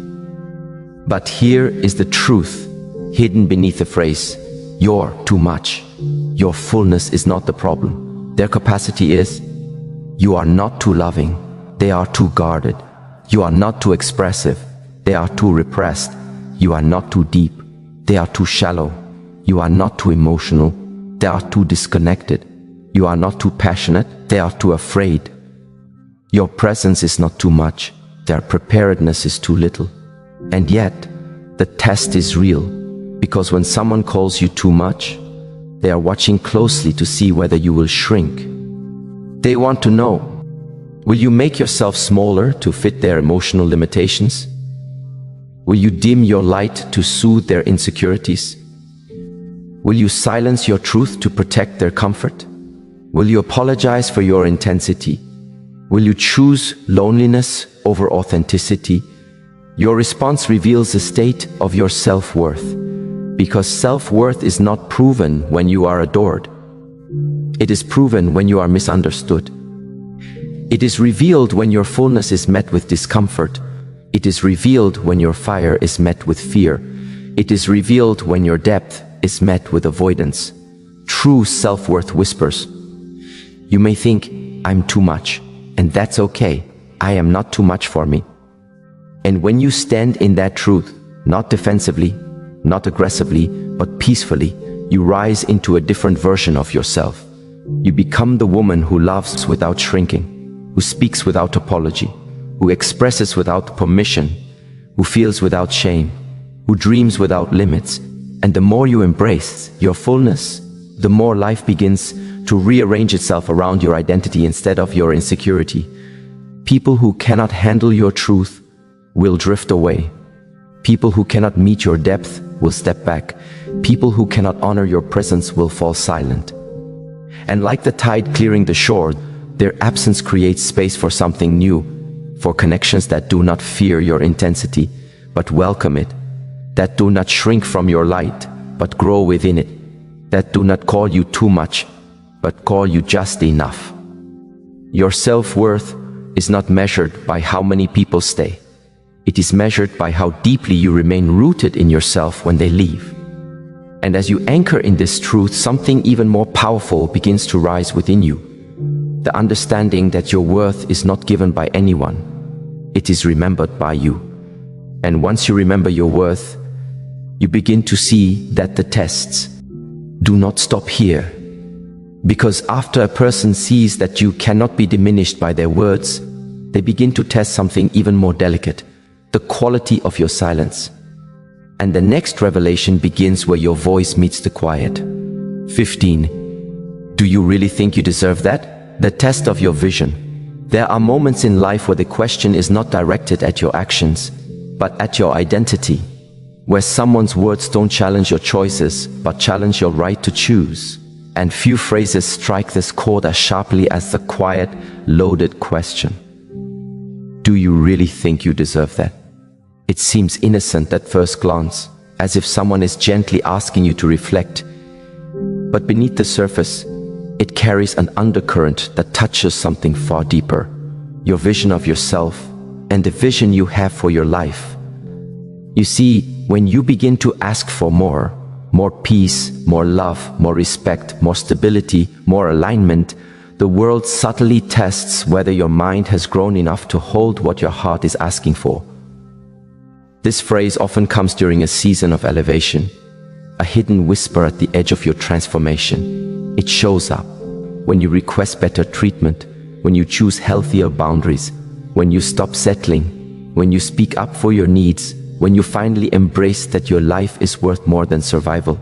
But here is the truth, hidden beneath the phrase, you're too much. Your fullness is not the problem. Their capacity is. You are not too loving. They are too guarded. You are not too expressive. They are too repressed. You are not too deep. They are too shallow. You are not too emotional. They are too disconnected. You are not too passionate. They are too afraid. Your presence is not too much. Their preparedness is too little. And yet, the test is real, because when someone calls you too much, they are watching closely to see whether you will shrink. They want to know, will you make yourself smaller to fit their emotional limitations? Will you dim your light to soothe their insecurities? Will you silence your truth to protect their comfort? Will you apologize for your intensity? Will you choose loneliness over authenticity? Your response reveals the state of your self-worth, because self-worth is not proven when you are adored. It is proven when you are misunderstood. It is revealed when your fullness is met with discomfort. It is revealed when your fire is met with fear. It is revealed when your depth is met with avoidance. True self-worth whispers. You may think, I'm too much, and that's okay. I am not too much for me. And when you stand in that truth, not defensively, not aggressively, but peacefully, you rise into a different version of yourself. You become the woman who loves without shrinking, who speaks without apology, who expresses without permission, who feels without shame, who dreams without limits. And the more you embrace your fullness, the more life begins to rearrange itself around your identity instead of your insecurity. People who cannot handle your truth will drift away. People who cannot meet your depth will step back. People who cannot honor your presence will fall silent. And like the tide clearing the shore, their absence creates space for something new, for connections that do not fear your intensity, but welcome it, that do not shrink from your light, but grow within it, that do not call you too much, but call you just enough. Your self-worth is not measured by how many people stay. It is measured by how deeply you remain rooted in yourself when they leave. And as you anchor in this truth, something even more powerful begins to rise within you. The understanding that your worth is not given by anyone. It is remembered by you. And once you remember your worth, you begin to see that the tests do not stop here. Because after a person sees that you cannot be diminished by their words, they begin to test something even more delicate, the quality of your silence. And the next revelation begins where your voice meets the quiet. 15. Do you really think you deserve that? The test of your vision. There are moments in life where the question is not directed at your actions, but at your identity. Where someone's words don't challenge your choices, but challenge your right to choose. And few phrases strike this chord as sharply as the quiet, loaded question. Do you really think you deserve that? It seems innocent at first glance, as if someone is gently asking you to reflect. But beneath the surface, it carries an undercurrent that touches something far deeper. Your vision of yourself and the vision you have for your life. You see, when you begin to ask for more peace, more love, more respect, more stability, more alignment, the world subtly tests whether your mind has grown enough to hold what your heart is asking for. This phrase often comes during a season of elevation, a hidden whisper at the edge of your transformation. It shows up when you request better treatment, when you choose healthier boundaries, when you stop settling, when you speak up for your needs, when you finally embrace that your life is worth more than survival.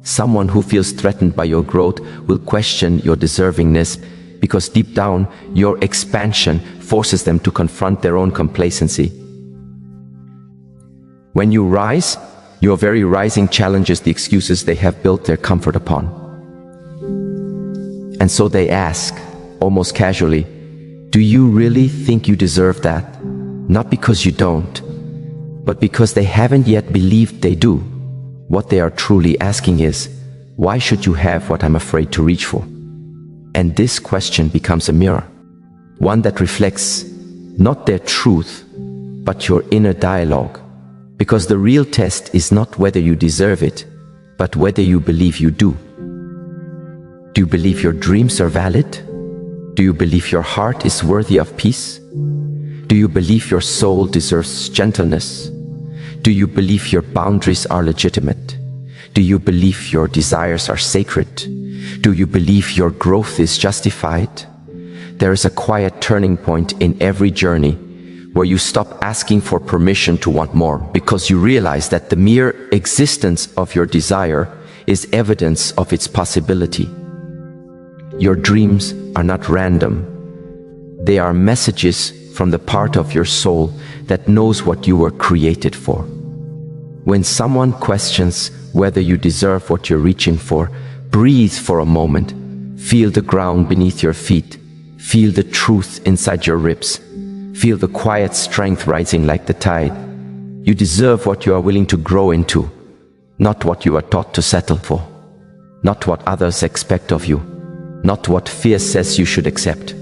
Someone who feels threatened by your growth will question your deservingness because deep down, your expansion forces them to confront their own complacency. When you rise, your very rising challenges the excuses they have built their comfort upon. And so they ask, almost casually, do you really think you deserve that? Not because you don't, but because they haven't yet believed they do. What they are truly asking is, why should you have what I'm afraid to reach for? And this question becomes a mirror, one that reflects not their truth, but your inner dialogue. Because the real test is not whether you deserve it, but whether you believe you do. Do you believe your dreams are valid? Do you believe your heart is worthy of peace? Do you believe your soul deserves gentleness? Do you believe your boundaries are legitimate? Do you believe your desires are sacred? Do you believe your growth is justified? There is a quiet turning point in every journey where you stop asking for permission to want more because you realize that the mere existence of your desire is evidence of its possibility. Your dreams are not random. They are messages from the part of your soul that knows what you were created for. When someone questions whether you deserve what you're reaching for, breathe for a moment. Feel the ground beneath your feet. Feel the truth inside your ribs. Feel the quiet strength rising like the tide. You deserve what you are willing to grow into, not what you are taught to settle for, not what others expect of you, not what fear says you should accept.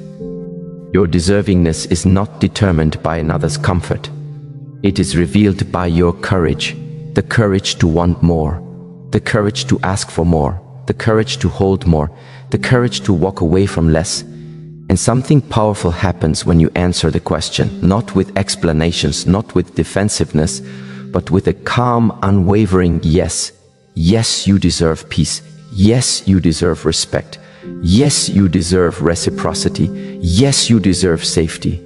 Your deservingness is not determined by another's comfort. It is revealed by your courage, the courage to want more, the courage to ask for more, the courage to hold more, the courage to walk away from less. And something powerful happens when you answer the question, not with explanations, not with defensiveness, but with a calm, unwavering yes. Yes, you deserve peace. Yes, you deserve respect. Yes, you deserve reciprocity. Yes, you deserve safety.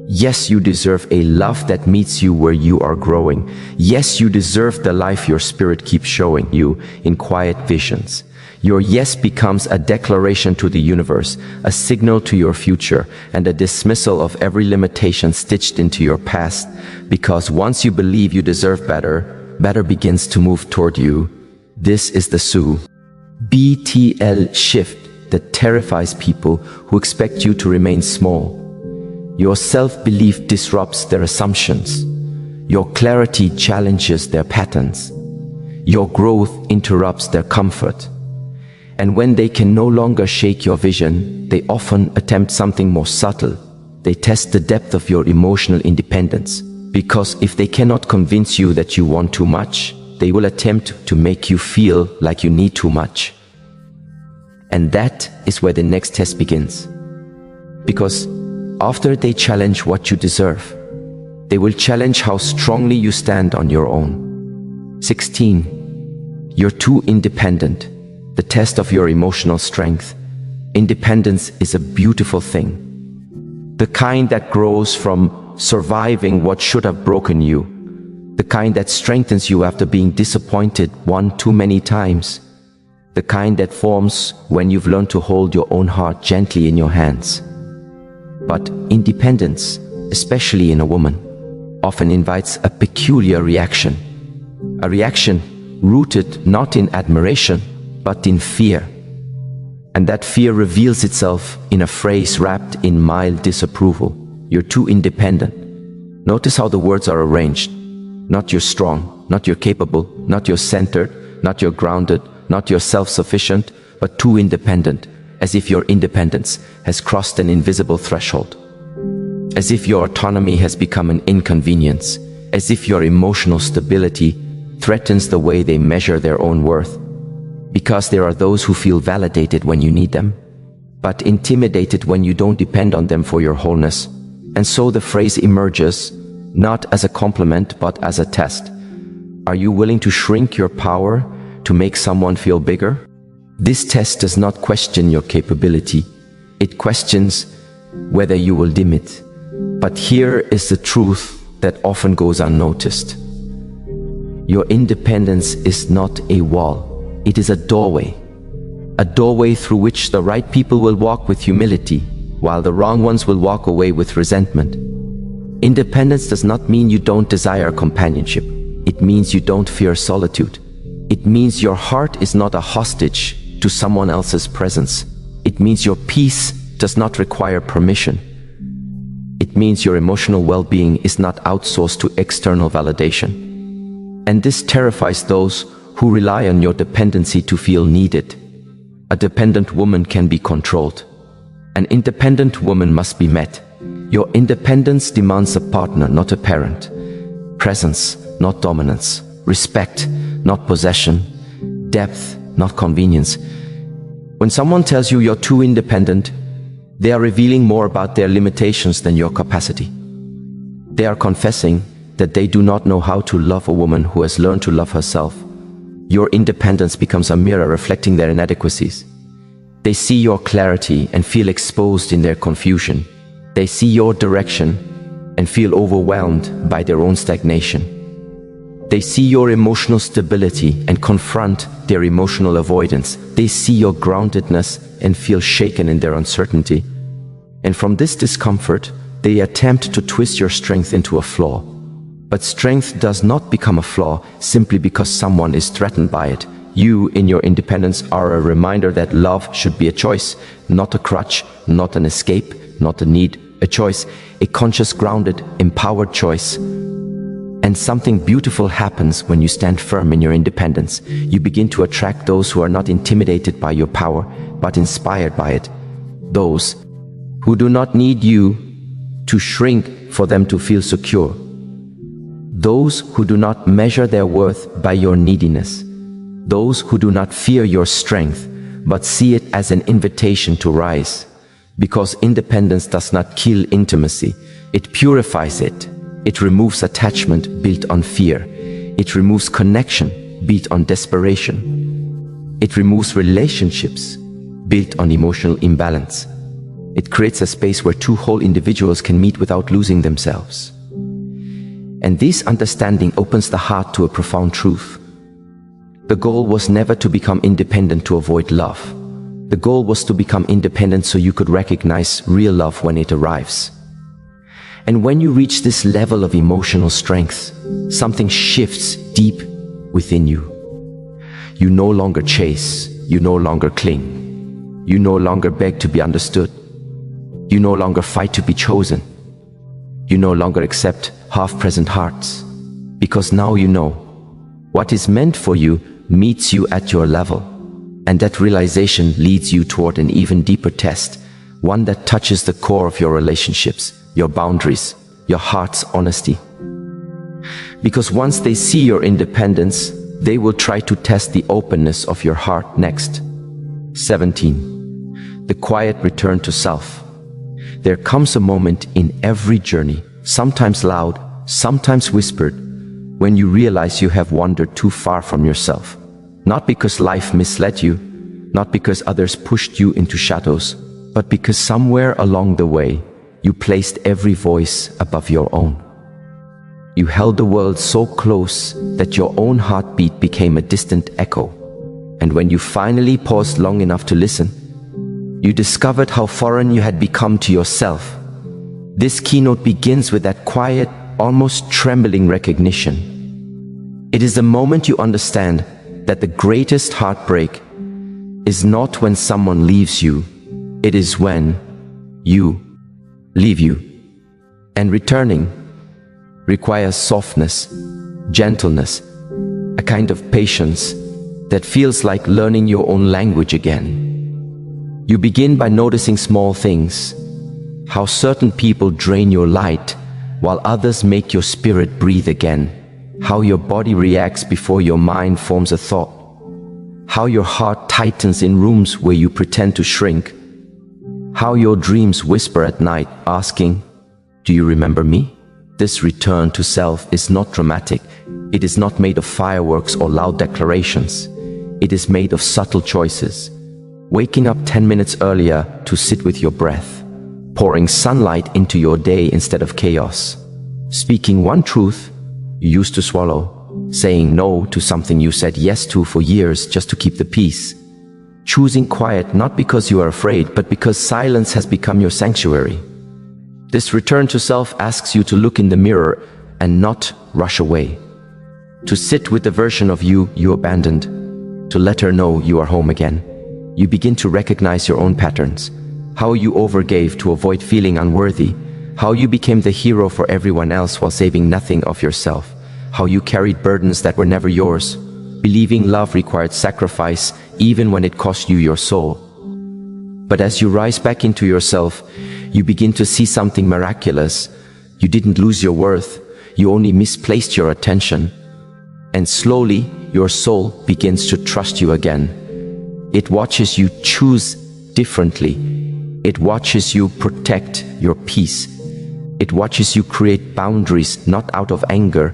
Yes, you deserve a love that meets you where you are growing. Yes, you deserve the life your spirit keeps showing you in quiet visions. Your yes becomes a declaration to the universe, a signal to your future, and a dismissal of every limitation stitched into your past. Because once you believe you deserve better, better begins to move toward you. This is the BTL shift that terrifies people who expect you to remain small. Your self-belief disrupts their assumptions. Your clarity challenges their patterns. Your growth interrupts their comfort. And when they can no longer shake your vision, they often attempt something more subtle. They test the depth of your emotional independence. Because if they cannot convince you that you want too much, they will attempt to make you feel like you need too much. And that is where the next test begins. Because after they challenge what you deserve, they will challenge how strongly you stand on your own. 16. You're too independent. The test of your emotional strength. Independence is a beautiful thing. The kind that grows from surviving what should have broken you. The kind that strengthens you after being disappointed one too many times. The kind that forms when you've learned to hold your own heart gently in your hands. But independence, especially in a woman, often invites a peculiar reaction. A reaction rooted not in admiration, but in fear. And that fear reveals itself in a phrase wrapped in mild disapproval. You're too independent. Notice how the words are arranged. Not you're strong, not you're capable, not you're centered, not you're grounded, not you're self-sufficient, but too independent, as if your independence has crossed an invisible threshold. As if your autonomy has become an inconvenience, as if your emotional stability threatens the way they measure their own worth. Because there are those who feel validated when you need them, but intimidated when you don't depend on them for your wholeness. And so the phrase emerges, not as a compliment, but as a test. Are you willing to shrink your power to make someone feel bigger? This test does not question your capability. It questions whether you will dim it. But here is the truth that often goes unnoticed. Your independence is not a wall. It is a doorway through which the right people will walk with humility, while the wrong ones will walk away with resentment. Independence does not mean you don't desire companionship. It means you don't fear solitude. It means your heart is not a hostage to someone else's presence. It means your peace does not require permission. It means your emotional well-being is not outsourced to external validation. And this terrifies those who rely on your dependency to feel needed. A dependent woman can be controlled. An independent woman must be met. Your independence demands a partner, not a parent. Presence, not dominance. Respect, not possession. Depth, not convenience. When someone tells you you're too independent, they are revealing more about their limitations than your capacity. They are confessing that they do not know how to love a woman who has learned to love herself. Your independence becomes a mirror reflecting their inadequacies. They see your clarity and feel exposed in their confusion. They see your direction and feel overwhelmed by their own stagnation. They see your emotional stability and confront their emotional avoidance. They see your groundedness and feel shaken in their uncertainty. And from this discomfort, they attempt to twist your strength into a flaw. But strength does not become a flaw simply because someone is threatened by it. You, in your independence, are a reminder that love should be a choice, not a crutch, not an escape, not a need, a choice, a conscious, grounded, empowered choice. And something beautiful happens when you stand firm in your independence. You begin to attract those who are not intimidated by your power, but inspired by it. Those who do not need you to shrink for them to feel secure. Those who do not measure their worth by your neediness. Those who do not fear your strength, but see it as an invitation to rise. Because independence does not kill intimacy, it purifies it. It removes attachment built on fear. It removes connection built on desperation. It removes relationships built on emotional imbalance. It creates a space where two whole individuals can meet without losing themselves. And this understanding opens the heart to a profound truth. The goal was never to become independent to avoid love. The goal was to become independent so you could recognize real love when it arrives. And when you reach this level of emotional strength, something shifts deep within you. You no longer chase, you no longer cling, you no longer beg to be understood, you no longer fight to be chosen, you no longer accept half-present hearts, because now you know what is meant for you meets you at your level, and that realization leads you toward an even deeper test, one that touches the core of your relationships, your boundaries, your heart's honesty. Because once they see your independence, they will try to test the openness of your heart next. 17. The quiet return to self. There comes a moment in every journey, sometimes loud, sometimes whispered, when you realize you have wandered too far from yourself. Not because life misled you, not because others pushed you into shadows, but because somewhere along the way, you placed every voice above your own. You held the world so close that your own heartbeat became a distant echo. And when you finally paused long enough to listen, you discovered how foreign you had become to yourself. This keynote begins with that quiet, almost trembling recognition. It is the moment you understand that the greatest heartbreak is not when someone leaves you, it is when you leave you. And returning requires softness, gentleness, a kind of patience that feels like learning your own language again. You begin by noticing small things, how certain people drain your light while others make your spirit breathe again, how your body reacts before your mind forms a thought, how your heart tightens in rooms where you pretend to shrink, how your dreams whisper at night asking, "Do you remember me?" This return to self is not dramatic. It is not made of fireworks or loud declarations. It is made of subtle choices. Waking up 10 minutes earlier to sit with your breath, pouring sunlight into your day instead of chaos, speaking one truth you used to swallow, saying no to something you said yes to for years just to keep the peace, choosing quiet not because you are afraid, but because silence has become your sanctuary. This return to self asks you to look in the mirror and not rush away, to sit with the version of you you abandoned, to let her know you are home again. You begin to recognize your own patterns, how you overgave to avoid feeling unworthy, how you became the hero for everyone else while saving nothing of yourself, how you carried burdens that were never yours, believing love required sacrifice even when it cost you your soul. But as you rise back into yourself, you begin to see something miraculous. You didn't lose your worth, you only misplaced your attention. And slowly, your soul begins to trust you again. It watches you choose differently. It watches you protect your peace. It watches you create boundaries not out of anger,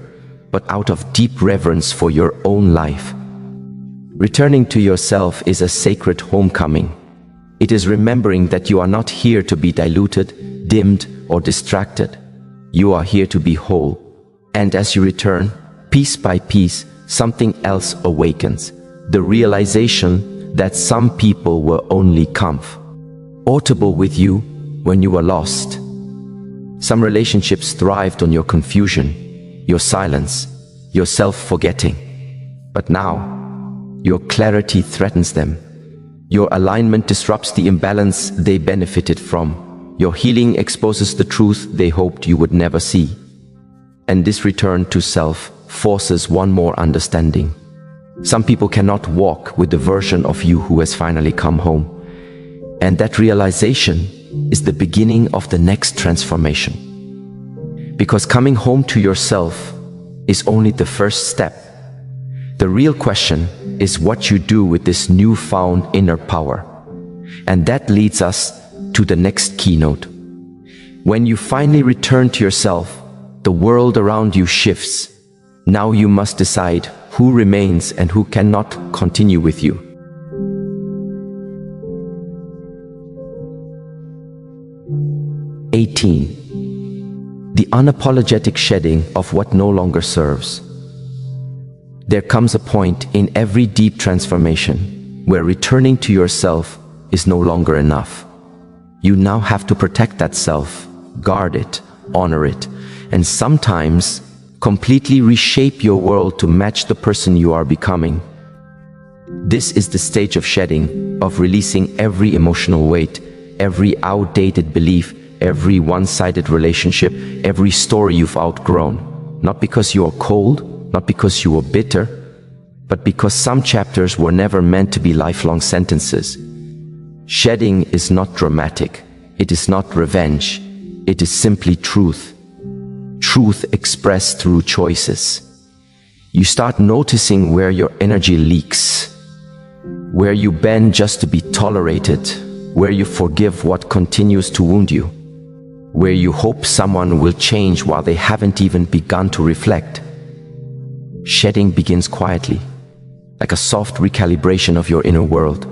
but out of deep reverence for your own life. Returning to yourself is a sacred homecoming. It is remembering that you are not here to be diluted, dimmed, or distracted. You are here to be whole. And as you return, piece by piece, something else awakens. The realization that some people were only comfortable with you when you were lost. Some relationships thrived on your confusion, your silence, your self-forgetting. But now, your clarity threatens them. Your alignment disrupts the imbalance they benefited from. Your healing exposes the truth they hoped you would never see. And this return to self forces one more understanding. Some people cannot walk with the version of you who has finally come home. And that realization is the beginning of the next transformation. Because coming home to yourself is only the first step. The real question is what you do with this newfound inner power. And that leads us to the next keynote. When you finally return to yourself, the world around you shifts. Now you must decide who remains and who cannot continue with you. The unapologetic shedding of what no longer serves. There comes a point in every deep transformation where returning to yourself is no longer enough. You now have to protect that self, guard it, honor it, and sometimes completely reshape your world to match the person you are becoming. This is the stage of shedding, of releasing every emotional weight, every outdated belief, every one-sided relationship, every story you've outgrown. Not because you are cold, not because you are bitter, but because some chapters were never meant to be lifelong sentences. Shedding is not dramatic. It is not revenge. It is simply truth. Truth expressed through choices. You start noticing where your energy leaks, where you bend just to be tolerated, where you forgive what continues to wound you, where you hope someone will change while they haven't even begun to reflect. Shedding begins quietly, like a soft recalibration of your inner world.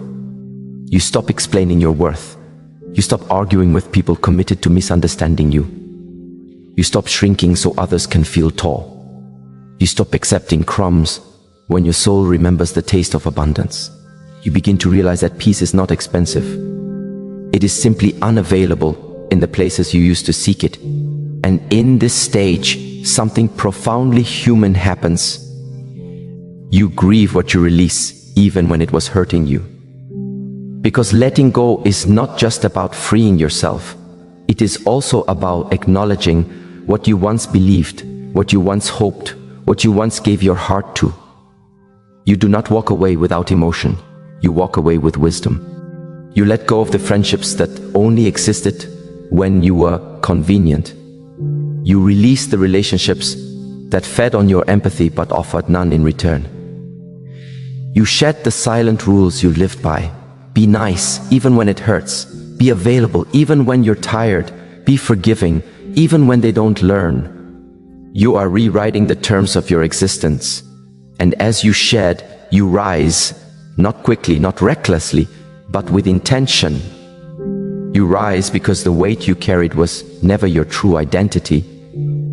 You stop explaining your worth. You stop arguing with people committed to misunderstanding you. You stop shrinking so others can feel tall. You stop accepting crumbs when your soul remembers the taste of abundance. You begin to realize that peace is not expensive. It is simply unavailable in the places you used to seek it. And in this stage, something profoundly human happens. You grieve what you release, even when it was hurting you. Because letting go is not just about freeing yourself. It is also about acknowledging what you once believed, what you once hoped, what you once gave your heart to. You do not walk away without emotion. You walk away with wisdom. You let go of the friendships that only existed when you were convenient. You release the relationships that fed on your empathy but offered none in return. You shed the silent rules you lived by. Be nice, even when it hurts. Be available, even when you're tired. Be forgiving, even when they don't learn. You are rewriting the terms of your existence. And as you shed, you rise, not quickly, not recklessly, but with intention. You rise because the weight you carried was never your true identity.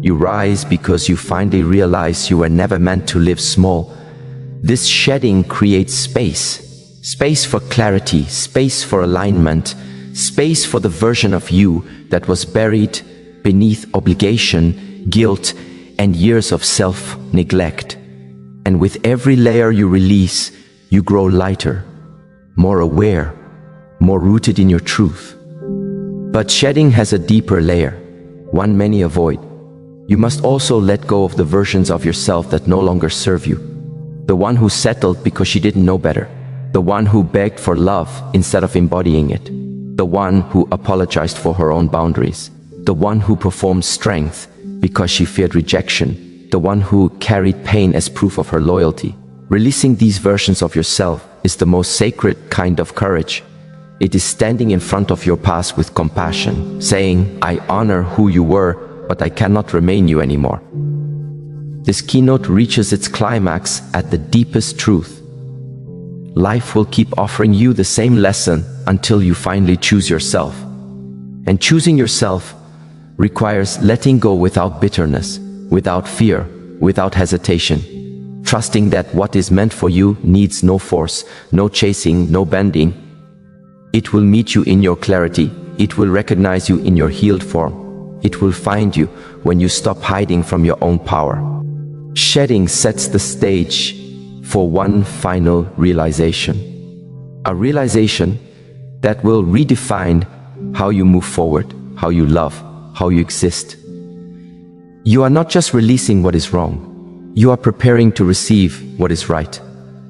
You rise because you finally realize you were never meant to live small. This shedding creates space. Space for clarity, space for alignment, space for the version of you that was buried beneath obligation, guilt, and years of self-neglect. And with every layer you release, you grow lighter, more aware, more rooted in your truth. But shedding has a deeper layer, one many avoid. You must also let go of the versions of yourself that no longer serve you. The one who settled because she didn't know better. The one who begged for love instead of embodying it. The one who apologized for her own boundaries. The one who performed strength because she feared rejection. The one who carried pain as proof of her loyalty. Releasing these versions of yourself is the most sacred kind of courage. It is standing in front of your past with compassion, saying, I honor who you were, but I cannot remain you anymore. This keynote reaches its climax at the deepest truth. Life will keep offering you the same lesson until you finally choose yourself. And choosing yourself requires letting go without bitterness, without fear, without hesitation. Trusting that what is meant for you needs no force, no chasing, no bending. It will meet you in your clarity. It will recognize you in your healed form. It will find you when you stop hiding from your own power. Shedding sets the stage for one final realization. A realization that will redefine how you move forward, how you love, how you exist. You are not just releasing what is wrong. You are preparing to receive what is right.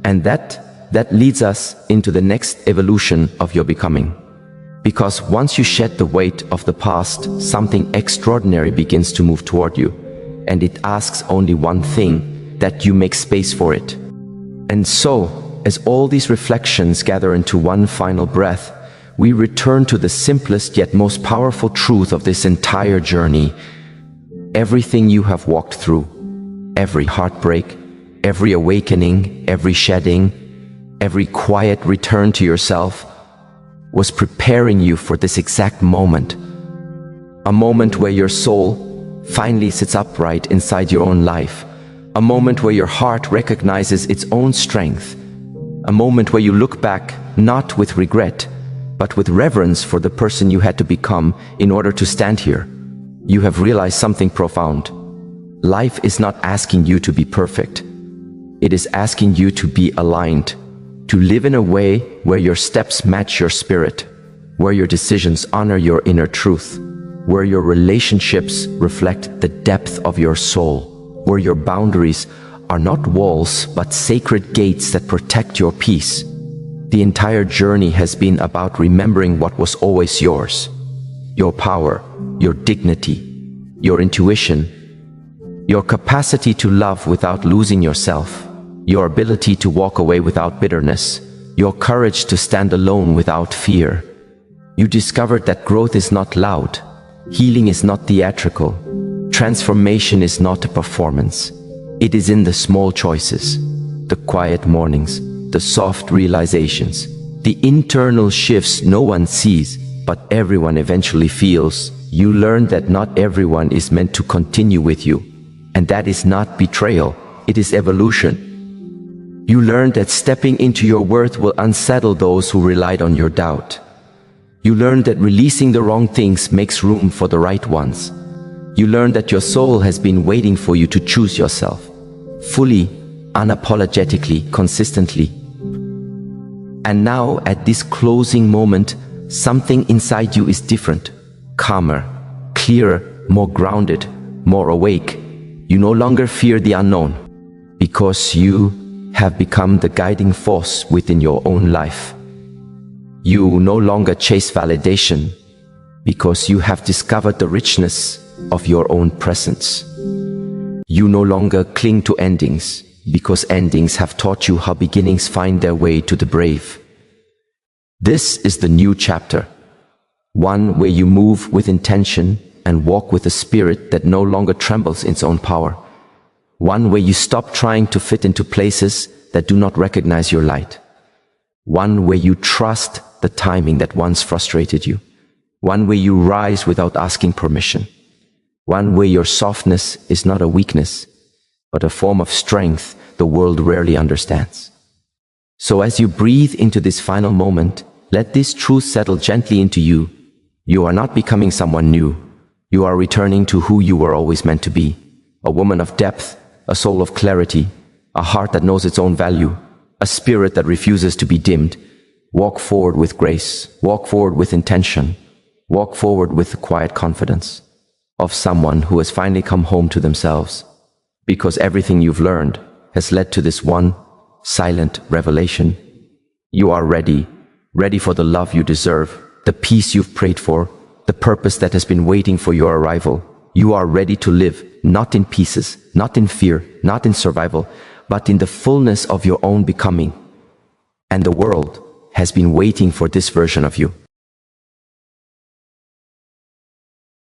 And that leads us into the next evolution of your becoming. Because once you shed the weight of the past, something extraordinary begins to move toward you, and it asks only one thing, that you make space for it. And so, as all these reflections gather into one final breath, we return to the simplest yet most powerful truth of this entire journey. Everything you have walked through, every heartbreak, every awakening, every shedding, every quiet return to yourself, was preparing you for this exact moment. A moment where your soul finally sits upright inside your own life. A moment where your heart recognizes its own strength. A moment where you look back not with regret, but with reverence for the person you had to become in order to stand here. You have realized something profound. Life is not asking you to be perfect. It is asking you to be aligned, to live in a way where your steps match your spirit, where your decisions honor your inner truth, where your relationships reflect the depth of your soul, where your boundaries are not walls but sacred gates that protect your peace. The entire journey has been about remembering what was always yours. Your power, your dignity, your intuition, your capacity to love without losing yourself, your ability to walk away without bitterness, your courage to stand alone without fear. You discovered that growth is not loud, healing is not theatrical, transformation is not a performance. It is in the small choices, the quiet mornings, the soft realizations, the internal shifts no one sees, but everyone eventually feels. You learn that not everyone is meant to continue with you, and that is not betrayal, it is evolution. You learn that stepping into your worth will unsettle those who relied on your doubt. You learn that releasing the wrong things makes room for the right ones. You learn that your soul has been waiting for you to choose yourself, fully, unapologetically, consistently. And now, at this closing moment, something inside you is different, calmer, clearer, more grounded, more awake. You no longer fear the unknown, because you have become the guiding force within your own life. You no longer chase validation, because you have discovered the richness of your own presence. You no longer cling to endings, because endings have taught you how beginnings find their way to the brave. This is the new chapter, one where you move with intention and walk with a spirit that no longer trembles in its own power. One where you stop trying to fit into places that do not recognize your light. One where you trust the timing that once frustrated you. One where you rise without asking permission. One where your softness is not a weakness, but a form of strength the world rarely understands. So as you breathe into this final moment, let this truth settle gently into you. You are not becoming someone new. You are returning to who you were always meant to be. A woman of depth, a soul of clarity, a heart that knows its own value, a spirit that refuses to be dimmed. Walk forward with grace. Walk forward with intention. Walk forward with the quiet confidence of someone who has finally come home to themselves. Because everything you've learned has led to this one silent revelation. You are ready for the love you deserve, the peace you've prayed for, the purpose that has been waiting for your arrival. You are ready to live, not in pieces, not in fear, not in survival, but in the fullness of your own becoming. And the world has been waiting for this version of you.